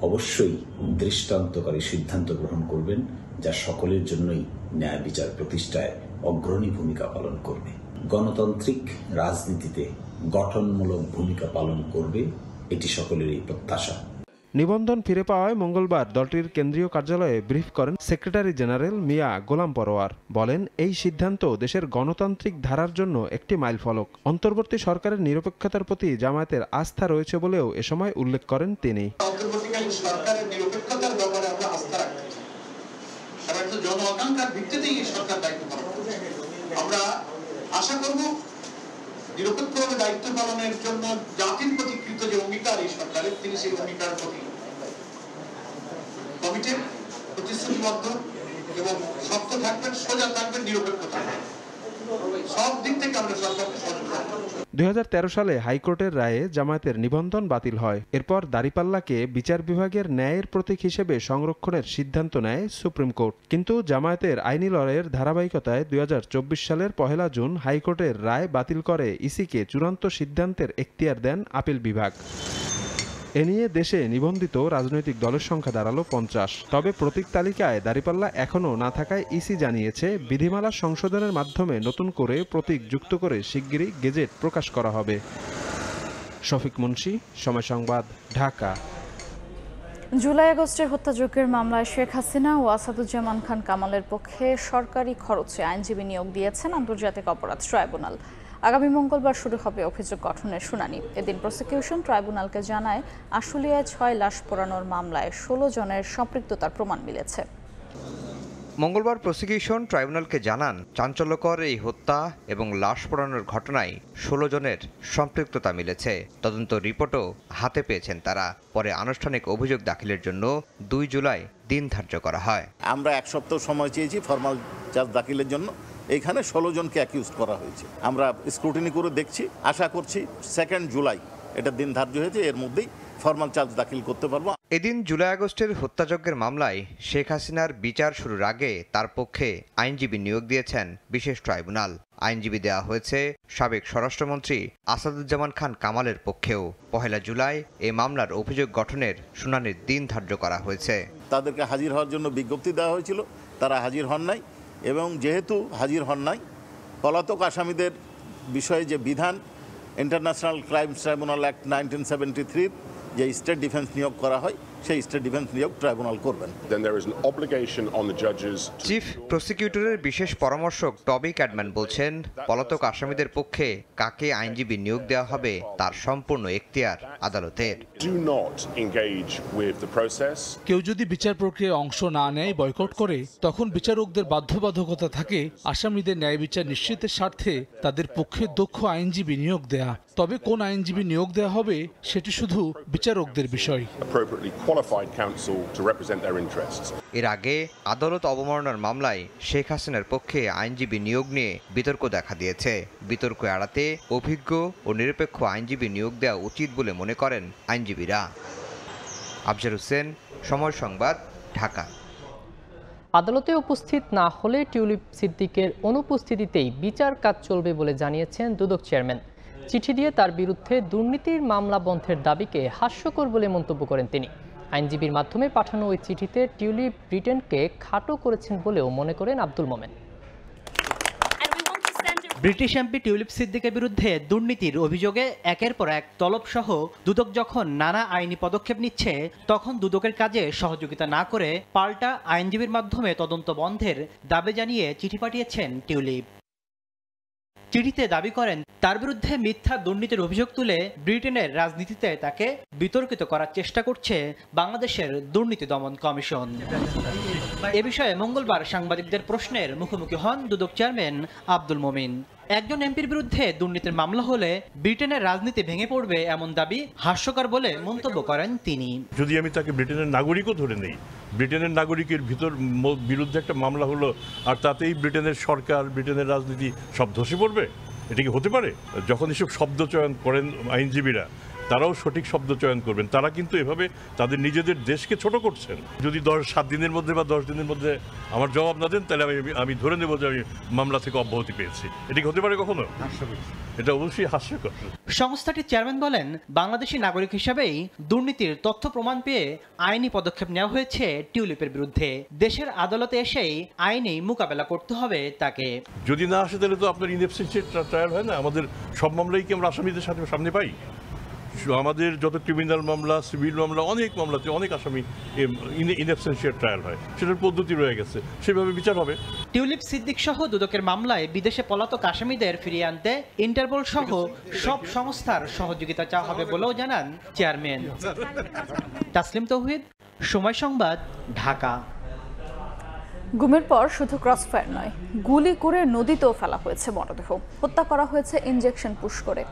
[SPEAKER 19] অবশ্যই দৃষ্টান্তকারী সিদ্ধান্ত গ্রহণ করবেন, যা সকলের জন্যই ন্যায় বিচার প্রতিষ্ঠায় অগ্রণী ভূমিকা পালন করবে। গণতান্ত্রিক রাজনীতিতে গঠনমূলক ভূমিকা পালন করবে, এটি সকলেরই প্রত্যাশা।
[SPEAKER 18] নিবন্ধন ফিরে পাওয়ায় মঙ্গলবার দলটির কেন্দ্রীয় কার্যালয়ে ব্রিফ করেন সেক্রেটারি জেনারেল মিয়া গোলাম পরোয়ার। বলেন, এই সিদ্ধান্ত দেশের গণতান্ত্রিক ধারার জন্য একটি মাইলফলক। অন্তর্বর্তী সরকারের নিরপেক্ষতার প্রতি জামায়াতের আস্থা রয়েছে বলেও এ সময় উল্লেখ করেন তিনি।
[SPEAKER 17] অন্তর্বর্তীকালীন সরকারের নিরপেক্ষতার ব্যাপারে আমরা আস্থা রাখি, কারণ এটা জন আকাঙ্ক্ষার ভিত্তিতেই এই সরকার দায়িত্ব পালন করছে। আমরা আশা করব নিরপেক্ষভাবে দায়িত্ব পালনের জন্য জাতির প্রতি কৃত যে অঙ্গীকার এই সরকারের, তিনি সেই অঙ্গীকার প্রতি কমিটেড, প্রতিশ্রুতিবদ্ধ এবং শক্ত থাকবেন, সোজা থাকবেন, নিরপেক্ষতা সব দিক থেকে আমরা সরকারকে সহযোগিতা করব।
[SPEAKER 18] 2013 সালে হাইকোর্টের রায়ে জামায়াতের নিবন্ধন বাতিল হয়। এরপর দাঁড়িপাল্লাকে বিচার বিভাগের ন্যায়ের প্রতীক হিসেবে সংরক্ষণের সিদ্ধান্ত নেয় সুপ্রিম কোর্ট। কিন্তু জামায়াতের আইনি লড়াইয়ের ধারাবাহিকতায় 2024 সালের 1 জুন হাইকোর্টের রায় বাতিল করে ইসিকে চূড়ান্ত সিদ্ধান্তের এখতিয়ার দেন আপিল বিভাগ। এ নিয়ে দেশে নিবন্ধিত রাজনৈতিক দলের সংখ্যা দাঁড়ালো 50। তবে প্রতীক তালিকায় দাঁড়িপাল্লা এখনও না থাকায় ইসি জানিয়েছে, বিধিমালা সংশোধনের মাধ্যমে নতুন করে প্রতীক যুক্ত করে শিগগিরই গেজেট প্রকাশ করা হবে। শফিক মুন্সি, সময় সংবাদ, ঢাকা।
[SPEAKER 1] জুলাই আগস্টের হত্যাযজ্ঞের মামলায় শেখ হাসিনা ও আসাদুজ্জামান খান কামালের পক্ষে সরকারি খরচে আইনজীবী নিয়োগ দিয়েছেন আন্তর্জাতিক অপরাধ ট্রাইব্যুনাল। আগামী মঙ্গলবার শুরু হবে অভিযোগ গঠনের শুনানি। এদিন প্রসিকিউশন ট্রাইব্যুনালকে জানায়, আশুলিয়ায় 6 লাশ পোড়ানোর মামলায় 16 জনের সম্পৃক্ততার প্রমাণ মিলেছে।
[SPEAKER 20] মঙ্গলবার প্রসিকিউশন ট্রাইব্যুনালকে জানান, চাঞ্চল্যকর এই হত্যা এবং লাশ পোড়ানোর ঘটনায় 16 জনের সম্পৃক্ততা মিলেছে। তদন্ত রিপোর্টও হাতে পেয়েছেন তারা। পরে আনুষ্ঠানিক অভিযোগ দাখিলের জন্য 2 জুলাই দিন ধার্য করা হয়।
[SPEAKER 21] আমরা 1 সপ্তাহ সময় চেয়েছি ফরমাল চার্জ দাখিলের জন্য। এখানে 16 জনকে অ্যাকিউজ করা হয়েছে। আমরা স্ক্রুটিনি করে দেখছি, আশা করছি 2 জুলাই এটা দিন ধার্য হয়েছে, এর মধ্যেই ফরমাল চার্জ দাখিল করতে পারবো।
[SPEAKER 20] এদিন জুলাই আগস্টের হত্যাযজ্ঞের মামলায় শেখ হাসিনার বিচার শুরুর আগে তার পক্ষে আইনজীবী নিয়োগ দিয়েছেন বিশেষ ট্রাইব্যুনাল। আইনজীবী দেওয়া হয়েছে সাবেক স্বরাষ্ট্রমন্ত্রী আসাদুজ্জামান খান কামালের পক্ষেও। 1 জুলাই এ মামলার অভিযোগ গঠনের শুনানির দিন ধার্য করা হয়েছে।
[SPEAKER 21] তাদেরকে হাজির হওয়ার জন্য বিজ্ঞপ্তি দেওয়া হয়েছিল তারা হাজির হন নাই, এবং যেহেতু হাজির হন নাই, পলাতক আসামিদের বিষয়ে যে বিধান ইন্টারন্যাশনাল ক্রাইমস ট্রাইব্যুনাল অ্যাক্ট 1973 যে স্টেট ডিফেন্স নিয়োগ করা হয়, সেই স্টেট ডিফেন্স নিয়োগ ট্রাইব্যুনাল করবেন।
[SPEAKER 20] চিফ প্রসিকিউটরের বিশেষ পরামর্শক টবি ক্যাডম্যান বলছেন, পলাতক আসামিদের পক্ষে কাকে আইনজীবী নিয়োগ দেওয়া হবে তার সম্পূর্ণ এখতিয়ার আদালতের।
[SPEAKER 2] কেউ যদি বিচার প্রক্রিয়ায় অংশ না নেয়, বয়কট করে, তখন বিচারকদের বাধ্যবাধকতা থাকে আসামিদের ন্যায় বিচার নিশ্চিতের স্বার্থে তাদের পক্ষে দক্ষ আইনজীবী নিয়োগ দেয়া। তবে কোন আইনজীবী নিয়োগ দেওয়া হবে সেটি শুধু বিচারকদের বিষয়।
[SPEAKER 20] এর আগে আদালত অবমাননার মামলায় শেখ হাসিনার পক্ষে আইনজীবী নিয়োগ নিয়ে বিতর্ক দেখা দিয়েছে। বিতর্ক এড়াতে অভিজ্ঞ ও নিরপেক্ষ আইনজীবী নিয়োগ দেওয়া উচিত বলে মনে করেন আইনজীবীরা। আফজার হোসেন, সময় সংবাদ, ঢাকা।
[SPEAKER 3] আদালতে উপস্থিত না হলে টিউলিপ সিদ্দিকের অনুপস্থিতিতেই বিচার কাজ চলবে বলে জানিয়েছেন দুদক চেয়ারম্যান। চিঠি দিয়ে তার বিরুদ্ধে দুর্নীতির মামলা বন্ধের দাবিকে হাস্যকর বলে মন্তব্য করেন তিনি। আইনজীবীর মাধ্যমে পাঠানো ওই চিঠিতে টিউলিপ ব্রিটেনকে খাটো করেছেন বলেও মনে করেন Abdul Momen.
[SPEAKER 22] British MP tulip সিদ্দিকের বিরুদ্ধে দুর্নীতির অভিযোগে একের পর এক তলব সহ দুদক যখন নানা আইনি পদক্ষেপ নিচ্ছে, তখন দুদকের কাজে সহযোগিতা না করে পাল্টা আইনজীবীর মাধ্যমে তদন্ত বন্ধের দাবি জানিয়ে চিঠি পাঠিয়েছেন টিউলিপ। চিঠিতে দাবি করেন তার বিরুদ্ধে মিথ্যা দুর্নীতির অভিযোগ তুলে ব্রিটেনের রাজনীতিতে তাকে বিতর্কিত করার চেষ্টা করছে বাংলাদেশের দুর্নীতি দমন কমিশন। এ বিষয়ে মঙ্গলবার সাংবাদিকদের প্রশ্নের মুখোমুখি হন দুদক চেয়ারম্যান আব্দুল মোমিন। একজন এমপির বিরুদ্ধে দুর্নীতির মামলা হলে ব্রিটেনের রাজনীতি ভেঙে পড়বে এমন দাবি হাস্যকর বলে মন্তব্য করেন তিনি।
[SPEAKER 23] যদি আমি তাকে ব্রিটেনের নাগরিকও ধরে নেই, ব্রিটেনের নাগরিকের বিরুদ্ধে একটা মামলা হলো, আর তাতেই ব্রিটেনের সরকার, ব্রিটেনের রাজনীতি সব ধসে পড়বে, এটা কি হতে পারে? যখন এসব শব্দ চয়ন করেন আইনজীবীরা, তারাও সঠিক শব্দ চয়ন করবেন। তারা কিন্তু এভাবে তাদের নিজেদের দেশকে ছোট করছেন। যদি 7 দিনের মধ্যে বা 10 দিনের মধ্যে আমার জবাব না দেন, তাহলে আমি ধরে নেব যে আমি মামলা থেকে অব্যাহতি পেয়েছি। এটা কি হতে পারে কখনো? এটা অবশ্যই হাস্যকর।
[SPEAKER 22] সংস্থাটির চেয়ারম্যান বলেন, বাংলাদেশি নাগরিক হিসেবেই দুর্নীতির তথ্য প্রমাণ পেয়ে আইনি পদক্ষেপ নেওয়া হয়েছে টিউলিপের বিরুদ্ধে। দেশের আদালতে এসেই আইনি মোকাবেলা করতে হবে তাকে।
[SPEAKER 23] যদি না আসে তাহলে তো আপনার ইনএফিসিয়েন্সি ট্রায়াল হয় না। আমাদের সব মামলাই কি আমরা আসামিদের সামনে পাই? আমাদের যত ক্রিমিনাল মামলা, সিভিল মামলা, অনেক মামলাতে অনেক আসামি ইনএবসেন্সিয়াল ট্রায়াল হয়, সেটার পদ্ধতি রয়ে গেছে, সেভাবে বিচার হবে।
[SPEAKER 22] টিউলিপ সিদ্দিক সহ দুদকের মামলায় বিদেশে পলাতক আসামিদের ফিরিয়ে আনতে ইন্টারপোল সহ সব সংস্থার সহযোগিতা চাওয়া হবে বলেও জানান চেয়ারম্যান। তাসলিম তৌহিদ, সময় সংবাদ, ঢাকা।
[SPEAKER 1] গুমের পর শুধু ক্রসফায়ার নয়, গুলি করে নদীতেও ফেলা হয়েছে মরদেহ। হত্যা করা হয়েছে ইনজেকশন পুশ করে।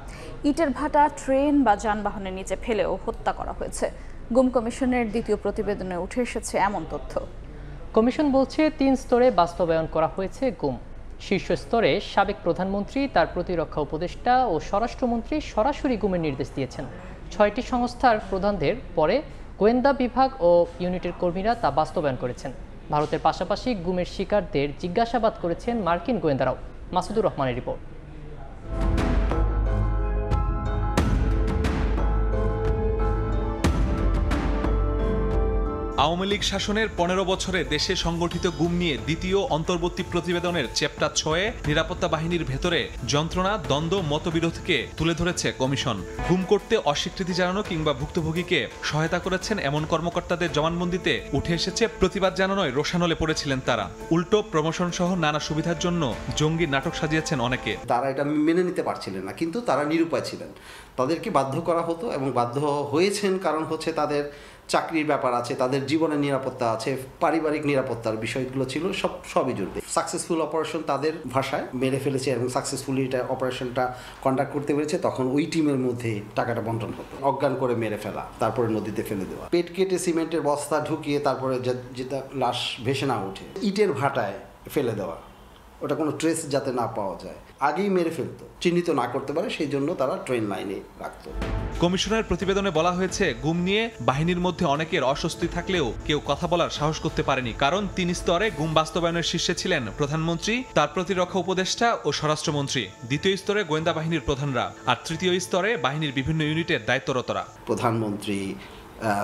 [SPEAKER 1] ইটের ভাটা, ট্রেন বা যানবাহনের নিচে ফেলেও হত্যা করা হয়েছে। গুম কমিশনের দ্বিতীয় প্রতিবেদনে উঠে এসেছে এমন তথ্য।
[SPEAKER 3] কমিশন বলছে 3 স্তরে বাস্তবায়ন করা হয়েছে গুম। শীর্ষ স্তরে সাবেক প্রধানমন্ত্রী, তার প্রতিরক্ষা উপদেষ্টা ও স্বরাষ্ট্রমন্ত্রী সরাসরি গুমের নির্দেশ দিয়েছেন। 6টি সংস্থার প্রধানদের পরে গোয়েন্দা বিভাগ ও ইউনিটের কর্মীরা তা বাস্তবায়ন করেছেন। ভারতের পাশাপাশি গুমের শিকারদের জিজ্ঞাসাবাদ করেছেন মার্কিন গোয়েন্দারাও। মাসুদুর রহমানের রিপোর্ট।
[SPEAKER 24] আওয়ামী লীগ শাসনের 15 বছরে দেশে সংগঠিত গুম নিয়ে দ্বিতীয় অন্তর্বর্তী প্রতিবেদনের চ্যাপ্টার 6-এ নিরাপত্তা বাহিনীর ভেতরে যন্ত্রণা, দ্বন্দ্ব, মতবিরোধকে তুলে ধরেছে কমিশন। গুম করতে অস্বীকৃতি জানানো কিংবা ভুক্তভোগীকে সহায়তা করেছেন এমন কর্মকর্তাদের জবানবন্দিতে উঠে এসেছে প্রতিবাদ জানানোয় রোষানলে পড়েছিলেন তারা। উল্টো প্রমোশন সহ নানা সুবিধার জন্য জঙ্গি নাটক সাজিয়েছেন অনেকে।
[SPEAKER 25] তারা এটা মেনে নিতে পারছিলেন না, কিন্তু তারা নিরুপায় ছিলেন। তাদেরকে বাধ্য করা হতো এবং বাধ্য হয়েছেন কারণ হচ্ছে তাদের চাকরির ব্যাপার আছে, তাদের জীবনের নিরাপত্তা আছে, পারিবারিক নিরাপত্তার বিষয়গুলো ছিল, সবই জড়িত। সাকসেসফুল অপারেশন তাদের ভাষায় মেরে ফেলেছে এবং সাকসেসফুলি এটা অপারেশনটা কন্ডাক্ট করতে পেরেছে। তখন ওই টিমের মধ্যে টাকাটা বন্টন হতো। অজ্ঞান করে মেরে ফেলা, তারপরে নদীতে ফেলে দেওয়া, পেট কেটে সিমেন্টের বস্তা ঢুকিয়ে তারপরে যেটা লাশ ভেসে না ওঠে, ইটের ভাটায় ফেলে দেওয়া, ওটা কোনো ট্রেস যাতে না পাওয়া যায়, আগেই মেরে ফেলতো, চিহ্নিত না করতে পারে, সেই জন্য তারা ট্রেন লাইনে রাখতো।
[SPEAKER 24] কমিশনের প্রতিবেদনে বলা হয়েছে, গুম নিয়ে বাহিনীর মধ্যে অনেকের অস্বস্তি থাকলেও কেউ কথা বলার সাহস করতে পারেনি। কারণ 3 স্তরে গুম বাস্তবায়নের শীর্ষে ছিলেন প্রধানমন্ত্রী, তার প্রতিরক্ষা উপদেষ্টা ও স্বরাষ্ট্রমন্ত্রী। 2য় স্তরে গোয়েন্দা বাহিনীর প্রধানরা, আর 3য় স্তরে বাহিনীর বিভিন্ন ইউনিটের দায়িত্বরতরা।
[SPEAKER 25] প্রধানমন্ত্রী,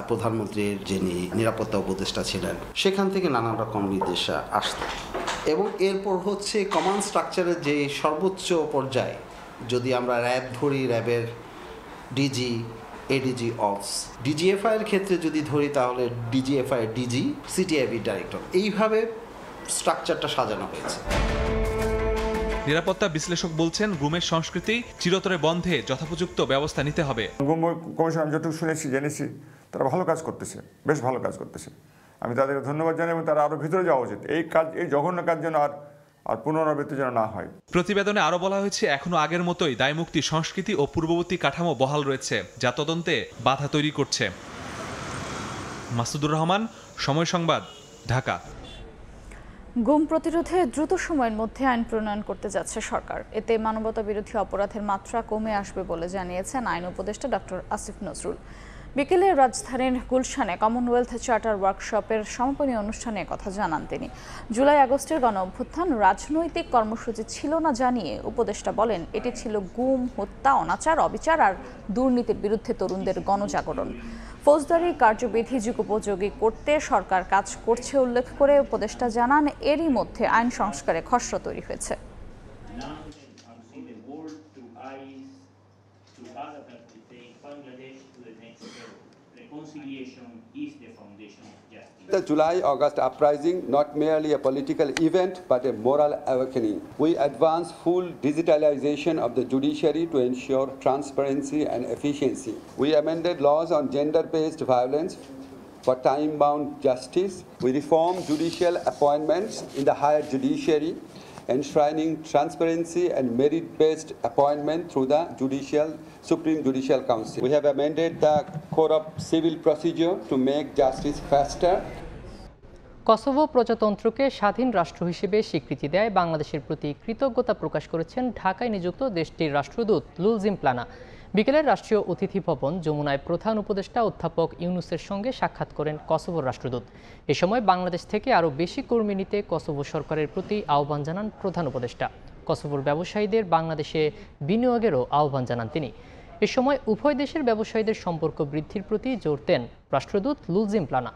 [SPEAKER 25] প্রধানমন্ত্রীর যিনি নিরাপত্তা উপদেষ্টা ছিলেন সেখান থেকে নানান রকম নির্দেশ আসত এবং এরপর হচ্ছে কমান্ড স্ট্রাকচারের যে সর্বোচ্চ পর্যায়ে যদি আমরা র্যাব ধরি, র্যাবের ডিজি, এডিজি অফস, ডিজিএফআই এর ক্ষেত্রে যদি ধরি তাহলে ডিজিএফআই ডিজি, সিটিআইবি ডাইরেক্টর, এইভাবে স্ট্রাকচারটা সাজানো হয়েছে।
[SPEAKER 24] নিরাপত্তা বিশ্লেষক বলছেন গুমের সংস্কৃতি চিরতরে বন্ধে যথোপযুক্ত ব্যবস্থা নিতে হবে।
[SPEAKER 5] গুম কমিশন আমি যতটুকু শুনেছি জেনেছি তারা ভালো কাজ করতেছে, বেশ ভালো কাজ করতেছে। আমি তাদেরকে ধন্যবাদ জানাই এবং তারা আরও ভিতরে যাওয়া উচিত। এই জঘন্য কাজ যেন আর পুনরাবৃত্তি যেন না হয়।
[SPEAKER 24] প্রতিবেদনে আরো বলা হয়েছে এখনো আগের মতোই দায়মুক্তি সংস্কৃতি ও পূর্ববর্তী কাঠামো বহাল রয়েছে, যা তদন্তে বাধা তৈরি করছে। মাসুদুর রহমান, সময় সংবাদ, ঢাকা।
[SPEAKER 1] গুম প্রতিরোধে দ্রুত সময়ের মধ্যে আইন প্রণয়ন করতে যাচ্ছে সরকার। এতে মানবতা বিরোধী অপরাধের মাত্রা কমে আসবে বলে জানিয়েছেন আইন উপদেষ্টা ডক্টর আসিফ নজরুল। বিকেলে রাজধানীর গুলশানে কমনওয়েলথ চার্টার ওয়ার্কশপের সমাপনী অনুষ্ঠানে কথা জানান তিনি। জুলাই আগস্টের গণ অভ্যুত্থান রাজনৈতিক কর্মসূচি ছিল না জানিয়ে উপদেষ্টা বলেন এটি ছিল গুম, হত্যা, অনাচার, অবিচার আর দুর্নীতির বিরুদ্ধে তরুণদের গণজাগরণ। ফৌজদারি কার্যবিধি যুগোপযোগী করতে সরকার কাজ করছে উল্লেখ করে উপদেষ্টা জানান এরই মধ্যে আইন সংস্কারে খসড়া তৈরি হয়েছে।
[SPEAKER 6] The July-August uprising, not merely a political event, but a moral awakening. We advance full digitalization of the judiciary to ensure transparency and efficiency. We amended laws on gender-based violence for time-bound justice. We reformed judicial appointments in the higher judiciary, enshrining transparency and merit-based appointment through the Supreme Judicial Council. We have amended the Code of Civil Procedure to make justice faster.
[SPEAKER 3] Kosovo প্রজাতন্ত্রকে স্বাধীন রাষ্ট্র হিসেবে স্বীকৃতি দেয় বাংলাদেশের প্রতি কৃতজ্ঞতা প্রকাশ করেছেন ঢাকায় নিযুক্ত দেশটির রাষ্ট্রদূত লুলজিম প্লানা। বিকেলে রাষ্ট্রীয় অতিথি ভবন যমুনায় প্রধান উপদেষ্টা অধ্যাপক ইউনুসের সঙ্গে সাক্ষাৎ করেন কসোভোর রাষ্ট্রদূত। এ সময় বাংলাদেশ থেকে আরও বেশি কর্মী নিতে কসোভো সরকারের প্রতি আহ্বান জানান প্রধান উপদেষ্টা। কসোভোর ব্যবসায়ীদের বাংলাদেশে বিনিয়োগেরও আহ্বান জানান তিনি। এ সময় উভয় দেশের ব্যবসায়ীদের সম্পর্ক বৃদ্ধির প্রতি জোর দেন রাষ্ট্রদূত লুলজিম প্লানা।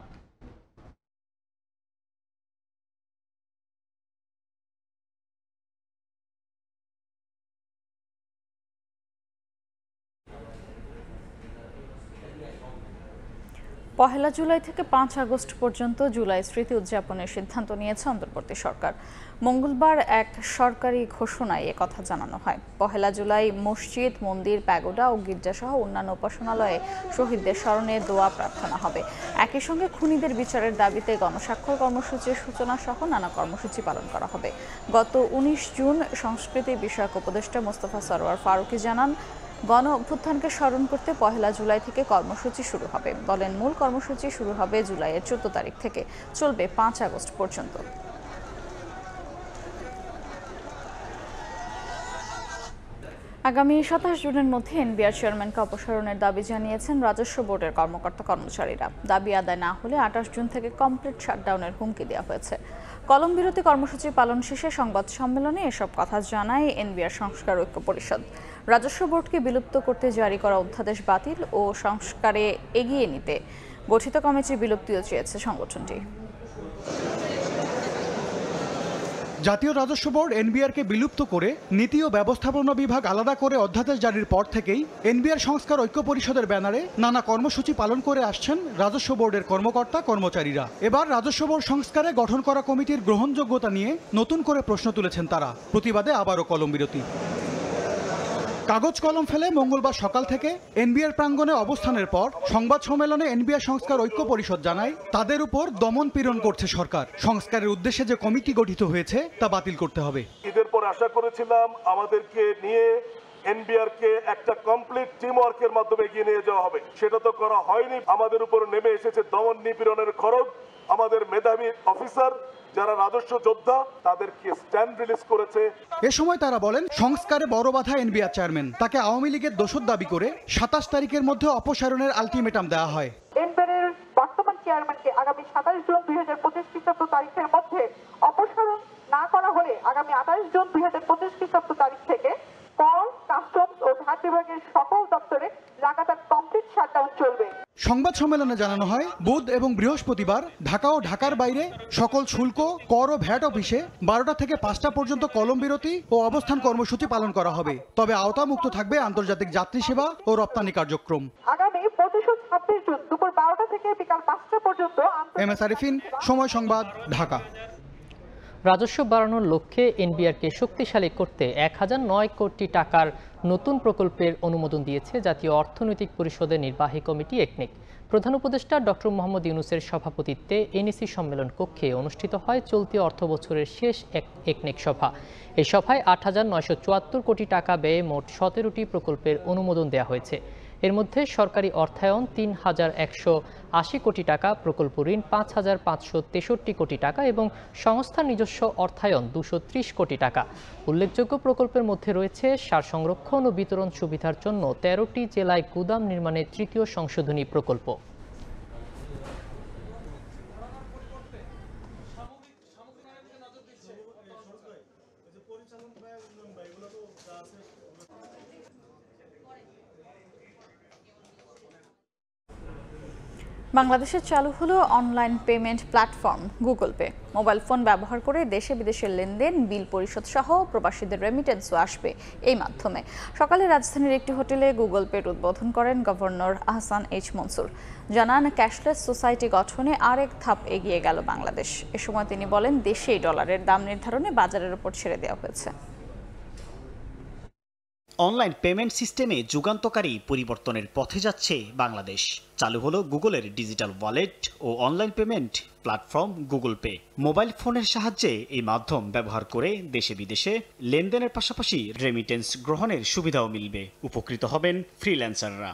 [SPEAKER 1] পহেলা জুলাই থেকে 5 আগস্ট পর্যন্ত জুলাই স্মৃতি উদযাপনের সিদ্ধান্ত নিয়েছে অন্তর্বর্তী সরকার। মঙ্গলবার এক সরকারি ঘোষণায় একথা জানানো হয়। পহেলা জুলাই মসজিদ, মন্দির, প্যাগোডা ও গির্জাসহ অন্যান্য উপাসনালয়ে শহীদদের স্মরণে দোয়া প্রার্থনা হবে। একই সঙ্গে খুনিদের বিচারের দাবিতে গণস্বাক্ষর কর্মসূচির সূচনা সহ নানা কর্মসূচি পালন করা হবে। গত 19 জুন সংস্কৃতি বিষয়ক উপদেষ্টা মোস্তফা সরওয়ার ফারুকী জানান গণ অভ্যুত্থানকে স্মরণ করতে পহেলা জুলাই থেকে কর্মসূচি শুরু হবে। বলেন মূল কর্মসূচি শুরু হবে জুলাইয়ের 14 তারিখ থেকে, চলবে 5 আগস্ট পর্যন্ত। আগামী 27 জুনের মধ্যে এনবিআর চেয়ারম্যানকে অপসারণের দাবি জানিয়েছেন রাজস্ব বোর্ডের কর্মকর্তা কর্মচারীরা। দাবি আদায় না হলে 28 জুন থেকে কমপ্লিট শাটডাউনের হুমকি দেওয়া হয়েছে। কলম বিরতি কর্মসূচি পালন শেষে সংবাদ সম্মেলনে এসব কথা জানায় এনবিআর সংস্কার ঐক্য পরিষদ। রাজস্ব বোর্ডকে বিলুপ্ত করতে জারি করা অধ্যাদেশ বাতিল ও সংস্কারে এগিয়ে নিতে গঠিত কমিটির বিলুপ্তিও চেয়েছে সংগঠনটি।
[SPEAKER 7] জাতীয় রাজস্ব বোর্ড এনবিআরকে বিলুপ্ত করে নীতি ও ব্যবস্থাপনা বিভাগ আলাদা করে অধ্যাদেশ জারির পর থেকেই এনবিআর সংস্কার ঐক্য পরিষদের ব্যানারে নানা কর্মসূচি পালন করে আসছেন রাজস্ব বোর্ডের কর্মকর্তা কর্মচারীরা। এবার রাজস্ব বোর্ড সংস্কারে গঠন করা কমিটির গ্রহণযোগ্যতা নিয়ে নতুন করে প্রশ্ন তুলেছেন তারা। প্রতিবাদে আবারও কলম বিরতি। কাগজ কলম ফেলে মঙ্গলবার সকাল থেকে এনবিআর প্রাঙ্গণে অবস্থানের পর সংবাদ সম্মেলনে এনবিআর সংস্কার ঐক্য পরিষদ জানায় তাদের উপর দমন পীড়ন করছে সরকার। সংস্কারের উদ্দেশ্যে যে কমিটি গঠিত হয়েছে তা বাতিল করতে হবে।
[SPEAKER 17] ঈদের পর আশা করেছিলাম আমাদেরকে নিয়ে এনবিআর-কে একটা কমপ্লিট টিম ওয়ার্কের মাধ্যমে এগিয়ে নিয়ে যাওয়া হবে, সেটা তো করা হয়নি। আমাদের উপর নেমে এসেছে দমন নিপীড়নের খড়গ। আমাদের মেধাবী অফিসার যারা রাজস্ব যোদ্ধা তাদেরকে স্ট্যান্ড রিলিজ করেছে।
[SPEAKER 7] এ সময় তারা বলেন সংস্কারে বড় বাধা এনবিআর চেয়ারম্যান। তাকে আওয়ামী লীগের দোষর দাবি করে 27 তারিখের মধ্যে অপসারণের আলটিমেটাম দেওয়া হয়।
[SPEAKER 9] এনবিআরের বর্তমান চেয়ারম্যানকে আগামী 27 জুন 2025 খ্রিস্টাব্দ তারিখের মধ্যে অপসারণ না করা হলে আগামী 28 জুন 2025 খ্রিস্টাব্দ তারিখ থেকে কর, কাস্টমস ও ভ্যাট বিভাগের সকল দপ্তরে লাগাতার কমপ্লিট শাটডাউন চলবে।
[SPEAKER 7] সংবাদ সম্মেলনে জানানো হয়, বুধ এবং বৃহস্পতিবার ঢাকা ও ঢাকার বাইরে সকল শুল্ক, কর ও ভ্যাট অফিসে 12টা থেকে 5টা পর্যন্ত কলম বিরতি ও অবস্থান কর্মসূচি পালন করা হবে। তবে আওতামুক্ত থাকবে আন্তর্জাতিক যাত্রী সেবা ও রপ্তানি কার্যক্রম।
[SPEAKER 9] আগামী 25-26 জুন দুপুর 12টা থেকে বিকাল 5টা পর্যন্ত।
[SPEAKER 7] MS আরিফিন, সময় সংবাদ, ঢাকা।
[SPEAKER 3] রাজস্ব বাড়ানোর লক্ষ্যে এনবিআরকে শক্তিশালী করতে 1009 কোটি টাকার নতুন প্রকল্পের অনুমোদন দিয়েছে জাতীয় অর্থনৈতিক পরিষদের নির্বাহী কমিটি একনেক। প্রধান উপদেষ্টা ডক্টর মোহাম্মদ ইউনূসের সভাপতিত্বে এনইসি সম্মেলন কক্ষে অনুষ্ঠিত হয় চলতি অর্থবছরের শেষ একনেক সভা। এই সভায় 8,974 কোটি টাকা ব্যয়ে মোট 17টি প্রকল্পের অনুমোদন দেওয়া হয়েছে। এর মধ্যে সরকারি অর্থায়ন 3,180 কোটি টাকা, প্রকল্প ঋণ 5,563 কোটি টাকা এবং সংস্থার নিজস্ব অর্থায়ন 230 কোটি টাকা। উল্লেখযোগ্য প্রকল্পের মধ্যে রয়েছে সার সংরক্ষণ ও বিতরণ সুবিধার জন্য 13টি জেলায় গুদাম নির্মাণের তৃতীয় সংশোধনী প্রকল্প।
[SPEAKER 1] বাংলাদেশে চালু হলো online payment platform Google pay. Mobile phone ব্যবহার করে দেশে বিদেশের লেনদেন, বিল পরিশোধ সহ প্রবাসীদের রেমিটেন্সও আসবে এই মাধ্যমে। সকালে রাজধানীর একটি হোটেলে গুগল পের উদ্বোধন করেন গভর্নর আহসান এইচ মনসুর। জানান, ক্যাশলেস সোসাইটি গঠনে আরেক ধাপ এগিয়ে গেল বাংলাদেশ। এ সময় তিনি বলেন, দেশেই ডলারের দাম নির্ধারণে বাজারের উপর ছেড়ে দেওয়া হয়েছে।
[SPEAKER 4] অনলাইন পেমেন্ট সিস্টেমে যুগান্তকারী পরিবর্তনের পথে যাচ্ছে বাংলাদেশ। চালু হলো গুগলের ডিজিটাল ওয়ালেট ও online payment platform Google pay. Mobile ফোনের সাহায্যে এই মাধ্যম ব্যবহার করে দেশে বিদেশে লেনদেনের পাশাপাশি রেমিটেন্স গ্রহণের সুবিধাও মিলবে। উপকৃত হবেন ফ্রিল্যান্সাররা।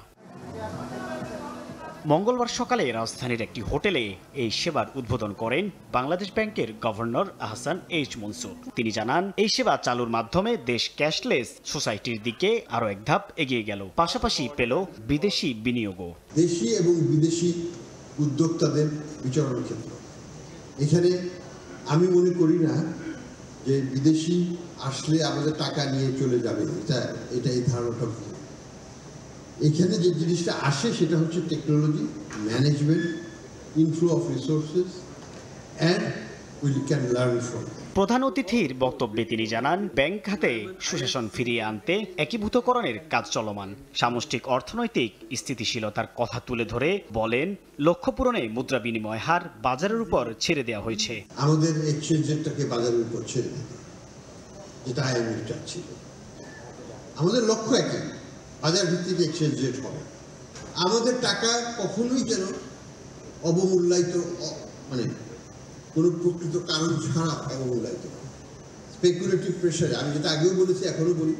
[SPEAKER 4] মঙ্গলবার সকালে রাজধানীর একটি হোটেলে এই সেবার উদ্বোধন করেন বাংলাদেশ ব্যাংকের গভর্নর আহসান এইচ মনসুর। তিনি জানান, এই সেবা চালুর মাধ্যমে দেশ ক্যাশলেস সোসাইটির দিকে আরো এক ধাপ এগিয়ে গেল, পাশাপাশি পেল বিদেশি বিনিয়োগও।
[SPEAKER 10] দেশি এবং বিদেশি উদ্যোক্তাদের বিচরণের ক্ষেত্র এখানে আমি মনে করি না যে বিদেশি আসলে আমাদের টাকা নিয়ে চলে যাবে, এটা এই ধারণাটা ভুল। এখানে যে জিনিসটা আসে সেটা হচ্ছে technology, management, inflow of resources and we can learn from.
[SPEAKER 4] প্রধান অতিথির বক্তব্যে তিনি জানান, ব্যাংক খাতে সুশাসন ফিরিয়ে আনতে একীভূতকরণের কাজ চলমান। সামষ্টিক অর্থনৈতিক স্থিতিশীলতার কথা তুলে ধরে বলেন, লক্ষ্য পূরণে মুদ্রা বিনিময় হার বাজারের উপর ছেড়ে দেওয়া হয়েছে।
[SPEAKER 10] আমাদের এক্সচেঞ্জ রেটটাকে বাজারের উপর ছেড়ে দিতে, যেটা আইএমএফ চাচ্ছিল। আমাদের লক্ষ্য একই, বাজার ভিত্তিক এক্সচেঞ্জ রেট হবে। আমাদের টাকা কখনোই যেন অবমূল্যায়িত, মানে কোনো প্রকৃত কারণ ছাড়া অবমূল্যায়িত। স্পেকুলেটিভ প্রেশারে, আমি যেটা আগেও বলেছি এখনো বলি,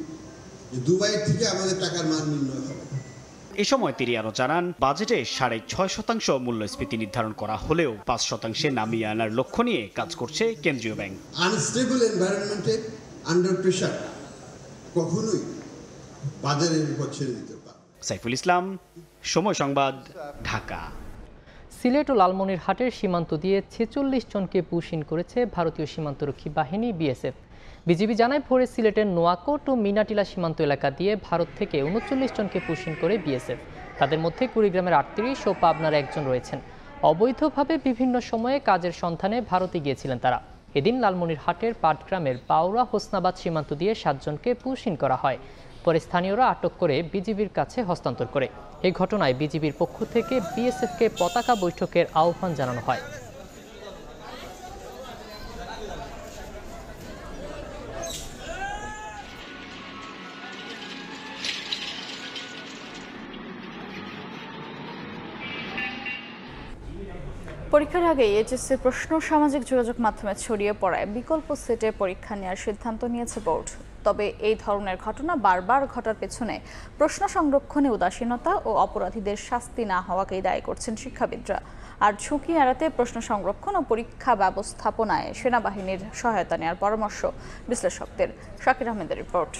[SPEAKER 10] যে দুবাইয়ের থেকে আমাদের টাকার মান নির্ণয় হবে।
[SPEAKER 4] এ সময় তিনি আরো জানান, বাজেটে 6.5% মূল্যস্ফীতি নির্ধারণ করা হলেও 5% নামিয়ে আনার লক্ষ্য নিয়ে কাজ করছে কেন্দ্রীয় ব্যাংক।
[SPEAKER 10] আনস্টেবল এনভায়রনমেন্টে আন্ডার প্রেশার কখনোই বাজারের উপর ছেড়ে দিতে পারে।
[SPEAKER 4] সাইফুল ইসলাম, সময় সংবাদ, ঢাকা।
[SPEAKER 3] সিলেট ও লালমনিরহাটের সীমান্ত দিয়ে 46 জনকে পুশিন করেছে ভারতীয় সীমান্তরক্ষী বাহিনী বিএসএফ। বিজিবি জানায়, ভোরে সিলেটের নোয়াকোট ও মিনাটিলা সীমান্ত এলাকা দিয়ে ভারত থেকে 39 জনকে পুশিন করে বিএসএফ। তাদের মধ্যে কুড়িগ্রামের 38 ও পাবনার 1 জন রয়েছেন। অবৈধভাবে বিভিন্ন সময়ে কাজের সন্ধানে ভারতে গিয়েছিলেন তারা। এদিন লালমনিরহাটের পাটগ্রামের বাউরা হোসনাবাদ সীমান্ত দিয়ে 7 জনকে পুশিন করা হয়। পরে স্থানীয়রা আটক করে বিজিবির কাছে হস্তান্তর করে। এই ঘটনায় বিজিবির পক্ষ থেকে বিএসএফকে পতাকা বৈঠকের আহ্বান জানানো হয়।
[SPEAKER 1] পরীক্ষার আগে এইচএসসির প্রশ্ন সামাজিক যোগাযোগ মাধ্যমে ছড়িয়ে পড়ায় বিকল্প সেটে পরীক্ষা নেওয়ার সিদ্ধান্ত নিয়েছে বোর্ড। তবে এই ধরনের ঘটনা বারবার ঘটার পেছনে প্রশ্ন সংরক্ষণে উদাসীনতা ও অপরাধীদের শাস্তি না হওয়াকেই দায়ী করছেন শিক্ষাবিদরা। আর ঝুঁকি এড়াতে প্রশ্ন সংরক্ষণ ও পরীক্ষা ব্যবস্থাপনায় সেনাবাহিনীর সহায়তা নেওয়ার পরামর্শ বিশ্লেষকদের। শাকির আহমেদের রিপোর্ট।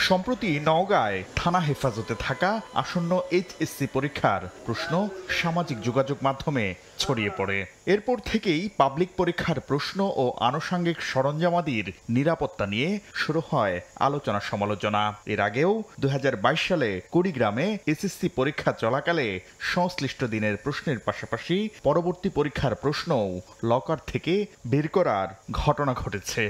[SPEAKER 11] সম্প্রতি নওগাঁয় থানা হেফাজতে থাকা আসন্ন এইচএসসি পরীক্ষার প্রশ্ন সামাজিক যোগাযোগ মাধ্যমে ছড়িয়ে পড়ে। এরপর থেকেই পাবলিক পরীক্ষার প্রশ্ন ও আনুষঙ্গিক সরঞ্জামাদির নিরাপত্তা নিয়ে শুরু হয় আলোচনা সমালোচনা। এর আগেও 2022 সালে কুড়িগ্রামে এসএসসি পরীক্ষা চলাকালে সংশ্লিষ্ট দিনের প্রশ্নের পাশাপাশি পরবর্তী পরীক্ষার প্রশ্নও লকার থেকে বের করার ঘটনা ঘটেছে।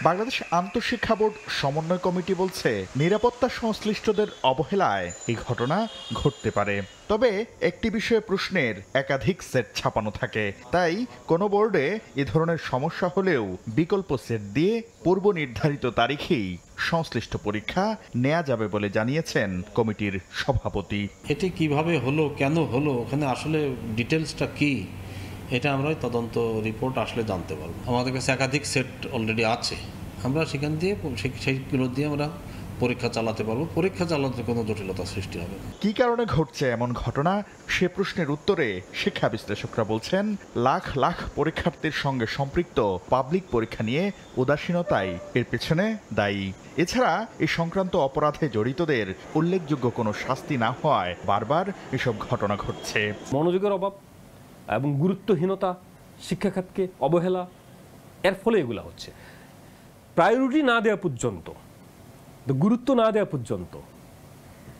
[SPEAKER 11] বাংলাদেশ আন্তঃশিক্ষা বোর্ড সমন্বয় কমিটি বলছে, নিরাপত্তা সংশ্লিষ্টদের অবহেলায় এই ঘটনা ঘটতে পারে। তবে একটি বিষয়ে প্রশ্নের একাধিক সেট ছাপানো থাকে, তাই কোনো বোর্ডে এ ধরনের সমস্যা হলেও বিকল্প সেট দিয়ে পূর্ব নির্ধারিত তারিখেই সংশ্লিষ্ট পরীক্ষা নেওয়া যাবে বলে জানিয়েছেন কমিটির সভাপতি।
[SPEAKER 12] এটি কিভাবে হলো, কেন হলো, ওখানে আসলে ডিটেলসটা কি, এটা আমরা তদন্ত রিপোর্ট আসলে জানতে পারবো। আমাদের কাছে একাধিক সেট অলরেডি আছে, আমরা সেখান দিয়ে সেইগুলো দিয়ে আমরা পরীক্ষা চালাতে পারবো। পরীক্ষা চালাতে কোনো জটিলতা সৃষ্টি হবে না।
[SPEAKER 11] কি কারণে ঘটছে এমন ঘটনা, সে প্রশ্নের উত্তরে শিক্ষা বিশ্লেষকরা বলছেন, লাখ লাখ পরীক্ষার্থীর সঙ্গে সম্পৃক্ত পাবলিক পরীক্ষা নিয়ে উদাসীনতাই এর পেছনে দায়ী। এছাড়া এই সংক্রান্ত অপরাধে জড়িতদের উল্লেখযোগ্য কোনো শাস্তি না হওয়ায় বারবার এসব ঘটনা ঘটছে।
[SPEAKER 13] মনোযোগের অভাব এবং গুরুত্বহীনতা, শিক্ষাখাতকে অবহেলা, এর ফলে এগুলো হচ্ছে। প্রায়োরিটি না দেওয়া পর্যন্ত, গুরুত্ব না দেওয়া পর্যন্ত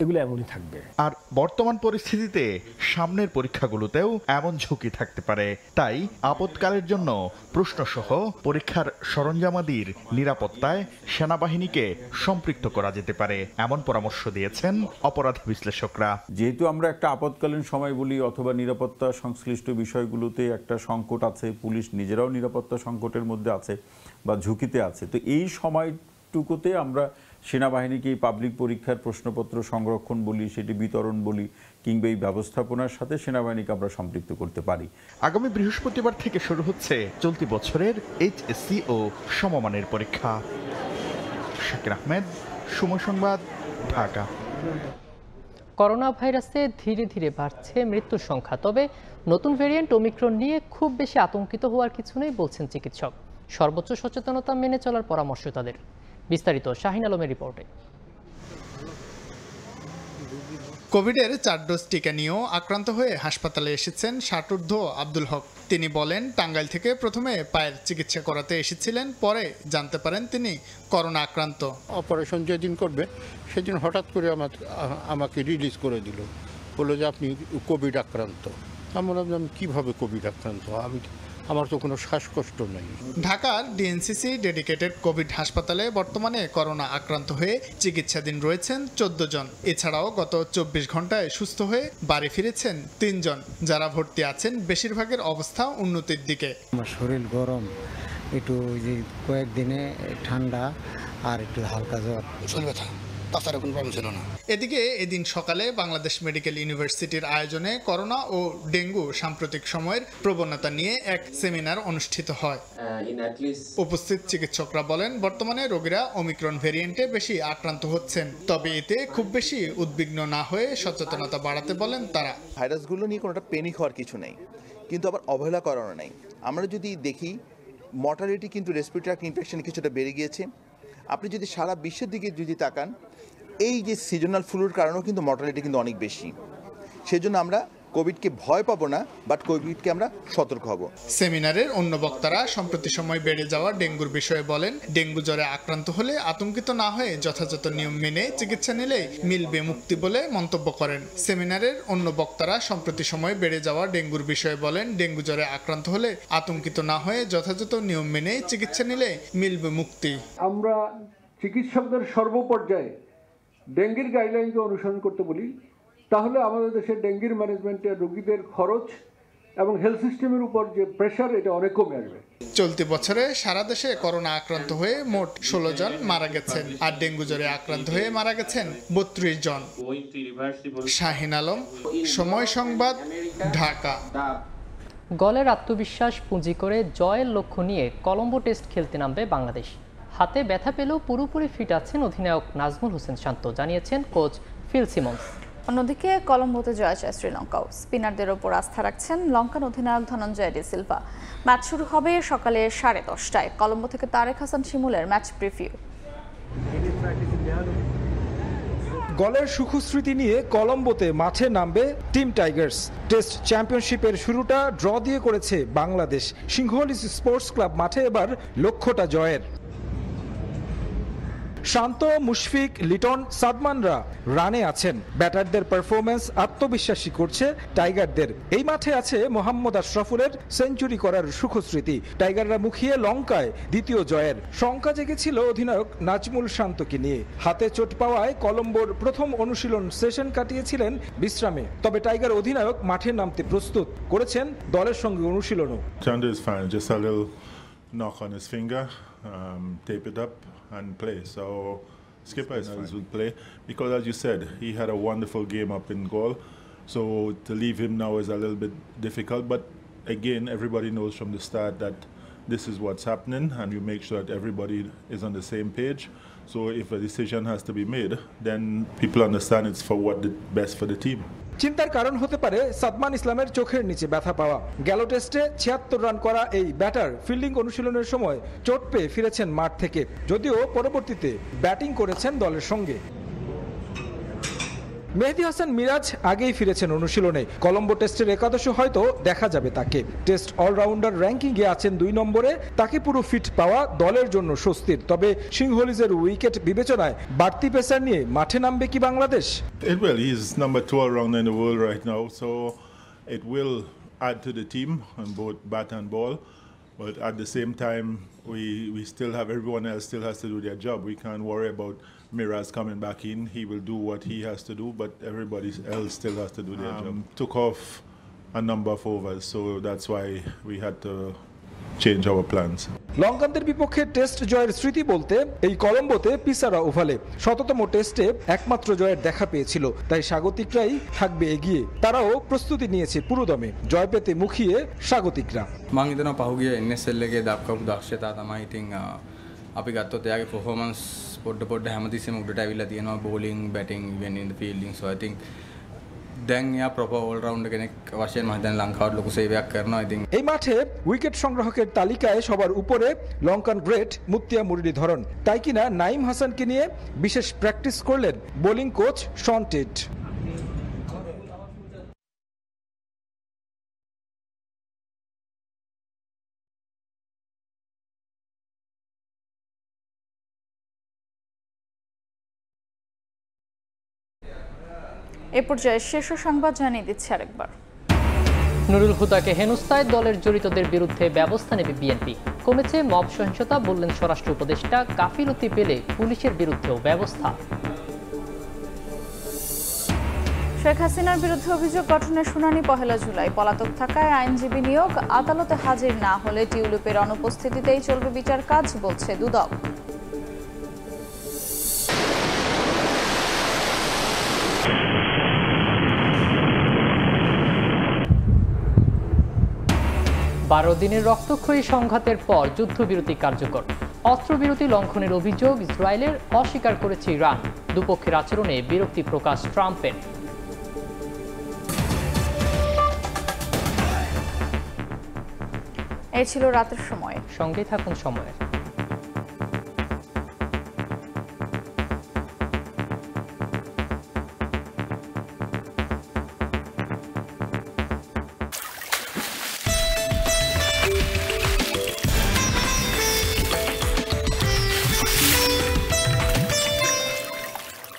[SPEAKER 13] এগুলো এমনই থাকবে।
[SPEAKER 11] আর বর্তমান পরিস্থিতিতে সামনের পরীক্ষাগুলোতেও এমন ঝুঁকি থাকতে পারে। তাই আপৎকালের জন্য প্রশ্নসহ পরীক্ষার সরঞ্জামাদির নিরাপত্তায় সেনাবাহিনীকে সম্পৃক্ত করা যেতে পারে, এমন পরামর্শ দিয়েছেন অপরাধ বিশ্লেষকরা।
[SPEAKER 14] যেহেতু আমরা একটা আপৎকালীন সময় বলি অথবা নিরাপত্তা সংশ্লিষ্ট বিষয়গুলোতে একটা সংকট আছে, পুলিশ নিজেরাও নিরাপত্তা সংকটের মধ্যে আছে বা ঝুঁকিতে আছে, তো এই সময়টুকুতে আমরা সেনাবাহিনীকে এই পাবলিক পরীক্ষার প্রশ্নপত্র সংরক্ষণ বলি, সেটি বিতরণ বলি, কিংবা এই ব্যবস্থাপনার সাথে সেনাবাহিনীকে আমরা সম্পৃক্ত করতে পারি।
[SPEAKER 11] আগামী বৃহস্পতিবার থেকে শুরু হচ্ছে চলতি বছরের এইচএসসি ও সমমানের পরীক্ষা। শাকির আহমেদ, সময় সংবাদ, ঢাকা।
[SPEAKER 3] করোনা ভাইরাসে ধীরে ধীরে বাড়ছে মৃত্যুর সংখ্যা, তবে নতুন ভেরিয়েন্ট ওমিক্রন নিয়ে খুব বেশি আতঙ্কিত হওয়ার কিছু নেই বলছেন চিকিৎসক। সর্বোচ্চ সচেতনতা মেনে চলার পরামর্শ তাদের। বিস্তারিত শাহিন আলমের রিপোর্টে।
[SPEAKER 15] কোভিডের 4 ডোজ টিকা নিয়েও আক্রান্ত হয়ে হাসপাতালে এসেছেন ষাটোর্ধ্ব আব্দুল হক। তিনি বলেন, টাঙ্গাইল থেকে প্রথমে পায়ের চিকিৎসা করাতে এসেছিলেন, পরে জানতে পারেন তিনি করোনা আক্রান্ত।
[SPEAKER 26] অপারেশন যেদিন করবে সেদিন হঠাৎ করে আমাকে রিলিজ করে দিল, বললো যে আপনি কোভিড আক্রান্ত। আমি বললাম, কীভাবে কোভিড আক্রান্ত, আমার তো কোনো শ্বাসকষ্ট নেই।
[SPEAKER 15] ঢাকার ডিএনসিসি ডেডিকেটেড কোভিড হাসপাতালে বর্তমানে করোনা আক্রান্ত হয়ে চিকিৎসাধীন রয়েছেন 14 জন। এছাড়াও গত 24 ঘন্টায় সুস্থ হয়ে বাড়ি ফিরেছেন 3 জন। যারা ভর্তি আছেন বেশিরভাগের অবস্থা উন্নতির দিকে।
[SPEAKER 27] আমার শরীর গরম, একটু কয়েকদিনে ঠান্ডা আর একটু হালকা জ্বর, শরীর ব্যথা, তাছাড়া কোনো প্রবলেম ছিল না।
[SPEAKER 15] এদিকে এদিন সকালে বাংলাদেশ মেডিকেল ইউনিভার্সিটির আয়োজনে করোনা ও ডেঙ্গু সাম্প্রতিক সময়ের প্রবণতা নিয়ে এক সেমিনার অনুষ্ঠিত হয়। উপস্থিত চিকিৎসকরা বলেন, বর্তমানে রোগীরা ওমিক্রন ভেরিয়েন্টে বেশি আক্রান্ত হচ্ছেন, তবে এতে খুব বেশি উদ্বিগ্ন না হয়ে সচেতনতা বাড়াতে বলেন তারা।
[SPEAKER 28] ভাইরাসগুলো নিয়ে কোনোটা পেনিক হওয়ার কিছু নেই, কিন্তু আবার অবহেলা করানো নেই। আমরা যদি দেখি মর্টালিটি কিন্তু রেসপিরেটরি ট্র্যাক্ট ইনফেকশন কিছুটা বেড়ে গিয়েছে। আপনি যদি সারা বিশ্বের দিকে যদি তাকান, এই যে সিজনাল ফ্লুর কারণেও কিন্তু মর্টালিটি কিন্তু অনেক বেশি। সেজন্য আমরা কোভিডকে ভয় পাবো না, বাট কোভিডকে আমরা সতর্ক হব।
[SPEAKER 15] সেমিনারের অন্য বক্তারা সম্প্রতি সময় বেড়ে যাওয়া ডেঙ্গুর বিষয়ে বলেন, ডেঙ্গু জ্বরে আক্রান্ত হলে আতঙ্কিত না হয়ে যথাযথ নিয়ম মেনে চিকিৎসা নিলে মিলবে মুক্তি বলে মন্তব্য করেন। সেমিনারের অন্য বক্তারা সম্প্রতি সময় বেড়ে যাওয়া ডেঙ্গুর বিষয়ে বলেন, ডেঙ্গু জ্বরে আক্রান্ত হলে আতঙ্কিত না হয়ে যথাযথ নিয়ম মেনে চিকিৎসা নিলে মিলবে মুক্তি।
[SPEAKER 29] আমরা চিকিৎসকদের সর্বপর্যায়ে ডেঙ্গির গাইডলাইনকে অনুসরণ করতে বলি, তাহলে আমাদের দেশের ডেঙ্গির ম্যানেজমেন্টে রোগীদের খরচ এবং হেলথ সিস্টেমের উপর যে প্রেশার, এটা অনেক কমে আসবে।
[SPEAKER 15] চলতি বছরে সারা দেশে করোনা আক্রান্ত হয়ে মোট 16 জন মারা গেছেন, আর ডেঙ্গু জ্বরে আক্রান্ত হয়ে মারা গেছেন 32 জন। শাহিন আলম, সময় সংবাদ, ঢাকা।
[SPEAKER 3] গলের আত্মবিশ্বাস পুঁজি করে জয়ের লক্ষ্য নিয়ে কলম্বো টেস্ট খেলতে নামবে বাংলাদেশ। হাতে ব্যথা পেলেও পুরোপুরি ফিট আছেন অধিনায়ক নাজমুল হোসেন শান্ত, জানিয়েছেন কোচ ফিল সিমন্স।
[SPEAKER 1] অন্যদিকে কলম্বোতে জয় চায় শ্রীলঙ্কাও। স্পিনারদের ওপর আস্থা রাখছেন লঙ্কান অধিনায়ক ধনঞ্জয় ডি সিলভা। ম্যাচ শুরু হবে সকালে 10:30টায়। কলম্বো থেকে তারেক হাসান শিমুলের ম্যাচ প্রিভিউ।
[SPEAKER 2] গলের সুখস্মৃতি নিয়ে কলম্বোতে মাঠে নামবে টিম টাইগার্স। টেস্ট চ্যাম্পিয়নশিপের শুরুটা ড্র দিয়ে করেছে বাংলাদেশ। সিংহলীজ স্পোর্টস ক্লাব মাঠে এবার লক্ষ্যটা জয়ের। শান্ত, মুশফিক, লিটন, সাদমানরা রানে আছেন। ব্যাটারদের পারফরমেন্স আত্মবিশ্বাসী করছে টাইগারদের। এই মাঠে আছে মোহাম্মদ আশরাফুলের সেঞ্চুরি করার সুখস্মৃতি। টাইগাররা মুখিয়ে লঙ্কায় দ্বিতীয় জয়ের। শঙ্কা জেগেছিল অধিনায়ক নাজমুল শান্তকে নিয়ে। হাতে চোট পাওয়ায় কলম্বোর প্রথম অনুশীলন সেশন কাটিয়েছিলেন বিশ্রামে। তবে টাইগার অধিনায়ক মাঠে নামতে প্রস্তুত, করেছেন দলের সঙ্গে অনুশীলনও।
[SPEAKER 8] Knock on his finger, tape it up and play. So skipper is fine. Will play because, as you said, he had a wonderful game up in goal. So to leave him now is a little bit difficult. But again, everybody knows from the start that this is what's happening, and you make sure that everybody is on the same page. So if a decision has to be made, then people understand it's for what the best for the team.
[SPEAKER 2] চিন্তার কারণ হতে পারে সাদমান ইসলামের চোখের নিচে ব্যথা পাওয়া। গেল টেস্টে 76 রান করা এই ব্যাটার ফিল্ডিং অনুশীলনের সময় চোট পেয়ে ফিরেছেন মাঠ থেকে, যদিও পরবর্তীতে ব্যাটিং করেছেন দলের সঙ্গে। মেহেদী হাসান মিরাজ আগেই ফিরেছেন অনুশীলনে। কলম্বো টেস্টের একাদশে হয়তো দেখা যাবে তাকে। টেস্ট অলরাউন্ডার র্যাঙ্কিংয়ে আছেন 2 নম্বরে। তাকে পুরো ফিট পাওয়া দলের জন্য স্বস্তির। তবে সিংহলীজের উইকেট বিবেচনায় বাড়তি পেসার নিয়ে মাঠে নামবে কি Bangladesh?
[SPEAKER 8] It will. He's number 2 around in the world right now, so it will add to the team on both bat and ball. But at the same time, we still have everyone else still has to do their job. We can't worry about Miraz coming back in. He will do what he has to do, but everybody else still has to do their job. Took off a number of overs, so that's why we had to change our plans.
[SPEAKER 2] লঙ্কানদের বিপক্ষে test জয়ের স্মৃতি বলতে এই কলম্বোতে পিসারা ওভালে ১৭তম টেস্টে একমাত্র জয়ের দেখা পেয়েছিল। তাই স্বাগতিকরাই থাকবে এগিয়ে। তারাও প্রস্তুতি নিয়েছে পুরোদমে। জয় পেতে মুখিয়ে স্বাগতিকরা।
[SPEAKER 16] Mangitano pahugia innesellege dakkapu dakshata තමයි ඉතින් අපි ගත්තොත් එයාගේ performance පොඩ හැමතිස්සෙම උඩට ඇවිල්ලා තියෙනවා bowling batting even in the fielding, so I think දැන් එයා proper all rounder කෙනෙක් වශයෙන් මම හිතන්නේ ලංකාවට ලොකු සේවයක් කරනවා. ඉතින්
[SPEAKER 2] এই মাঠে উইকেট সংগ্রাহকের তালিকায় সবার উপরে লঙ্কান গ্রেট মুত্তিয়া মুরলীধরন। তাই কিনা নাইম হাসানকে নিয়ে বিশেষ প্র্যাকটিস করলেন বোলিং কোচ শন টেট।
[SPEAKER 1] এ পর্যায়ে শীর্ষ সংবাদ জানিয়ে দিচ্ছে আরেকবার।
[SPEAKER 3] নুরুল হুদাকে হেনস্থায় দলের জড়িতদের বিরুদ্ধে ব্যবস্থা নেবে বিএনপি। কমেছে মব সহিংসতা, বললেন স্বরাষ্ট্র উপদেষ্টা। গাফিলতি পেলে পুলিশের বিরুদ্ধেও ব্যবস্থা।
[SPEAKER 1] শেখ হাসিনার বিরুদ্ধে অভিযোগ গঠনের শুনানি 1 জুলাই। পলাতক থাকায় আইনজীবী নিয়োগ, আদালতে হাজির না হলে টিউলিপের অনুপস্থিতিতেই চলবে বিচার কাজ, বলছে দুদক।
[SPEAKER 3] বারো দিনের রক্তক্ষয়ী সংঘাতের পর যুদ্ধবিরতি কার্যকর। অস্ত্রবিরতি লঙ্ঘনের অভিযোগ ইসরায়েলের, অস্বীকার করেছে ইরান। দুপক্ষের আচরণে বিরক্তি প্রকাশ ট্রাম্পের।
[SPEAKER 1] এই ছিল রাতের সময়।
[SPEAKER 3] সঙ্গে থাকুন সময়ের।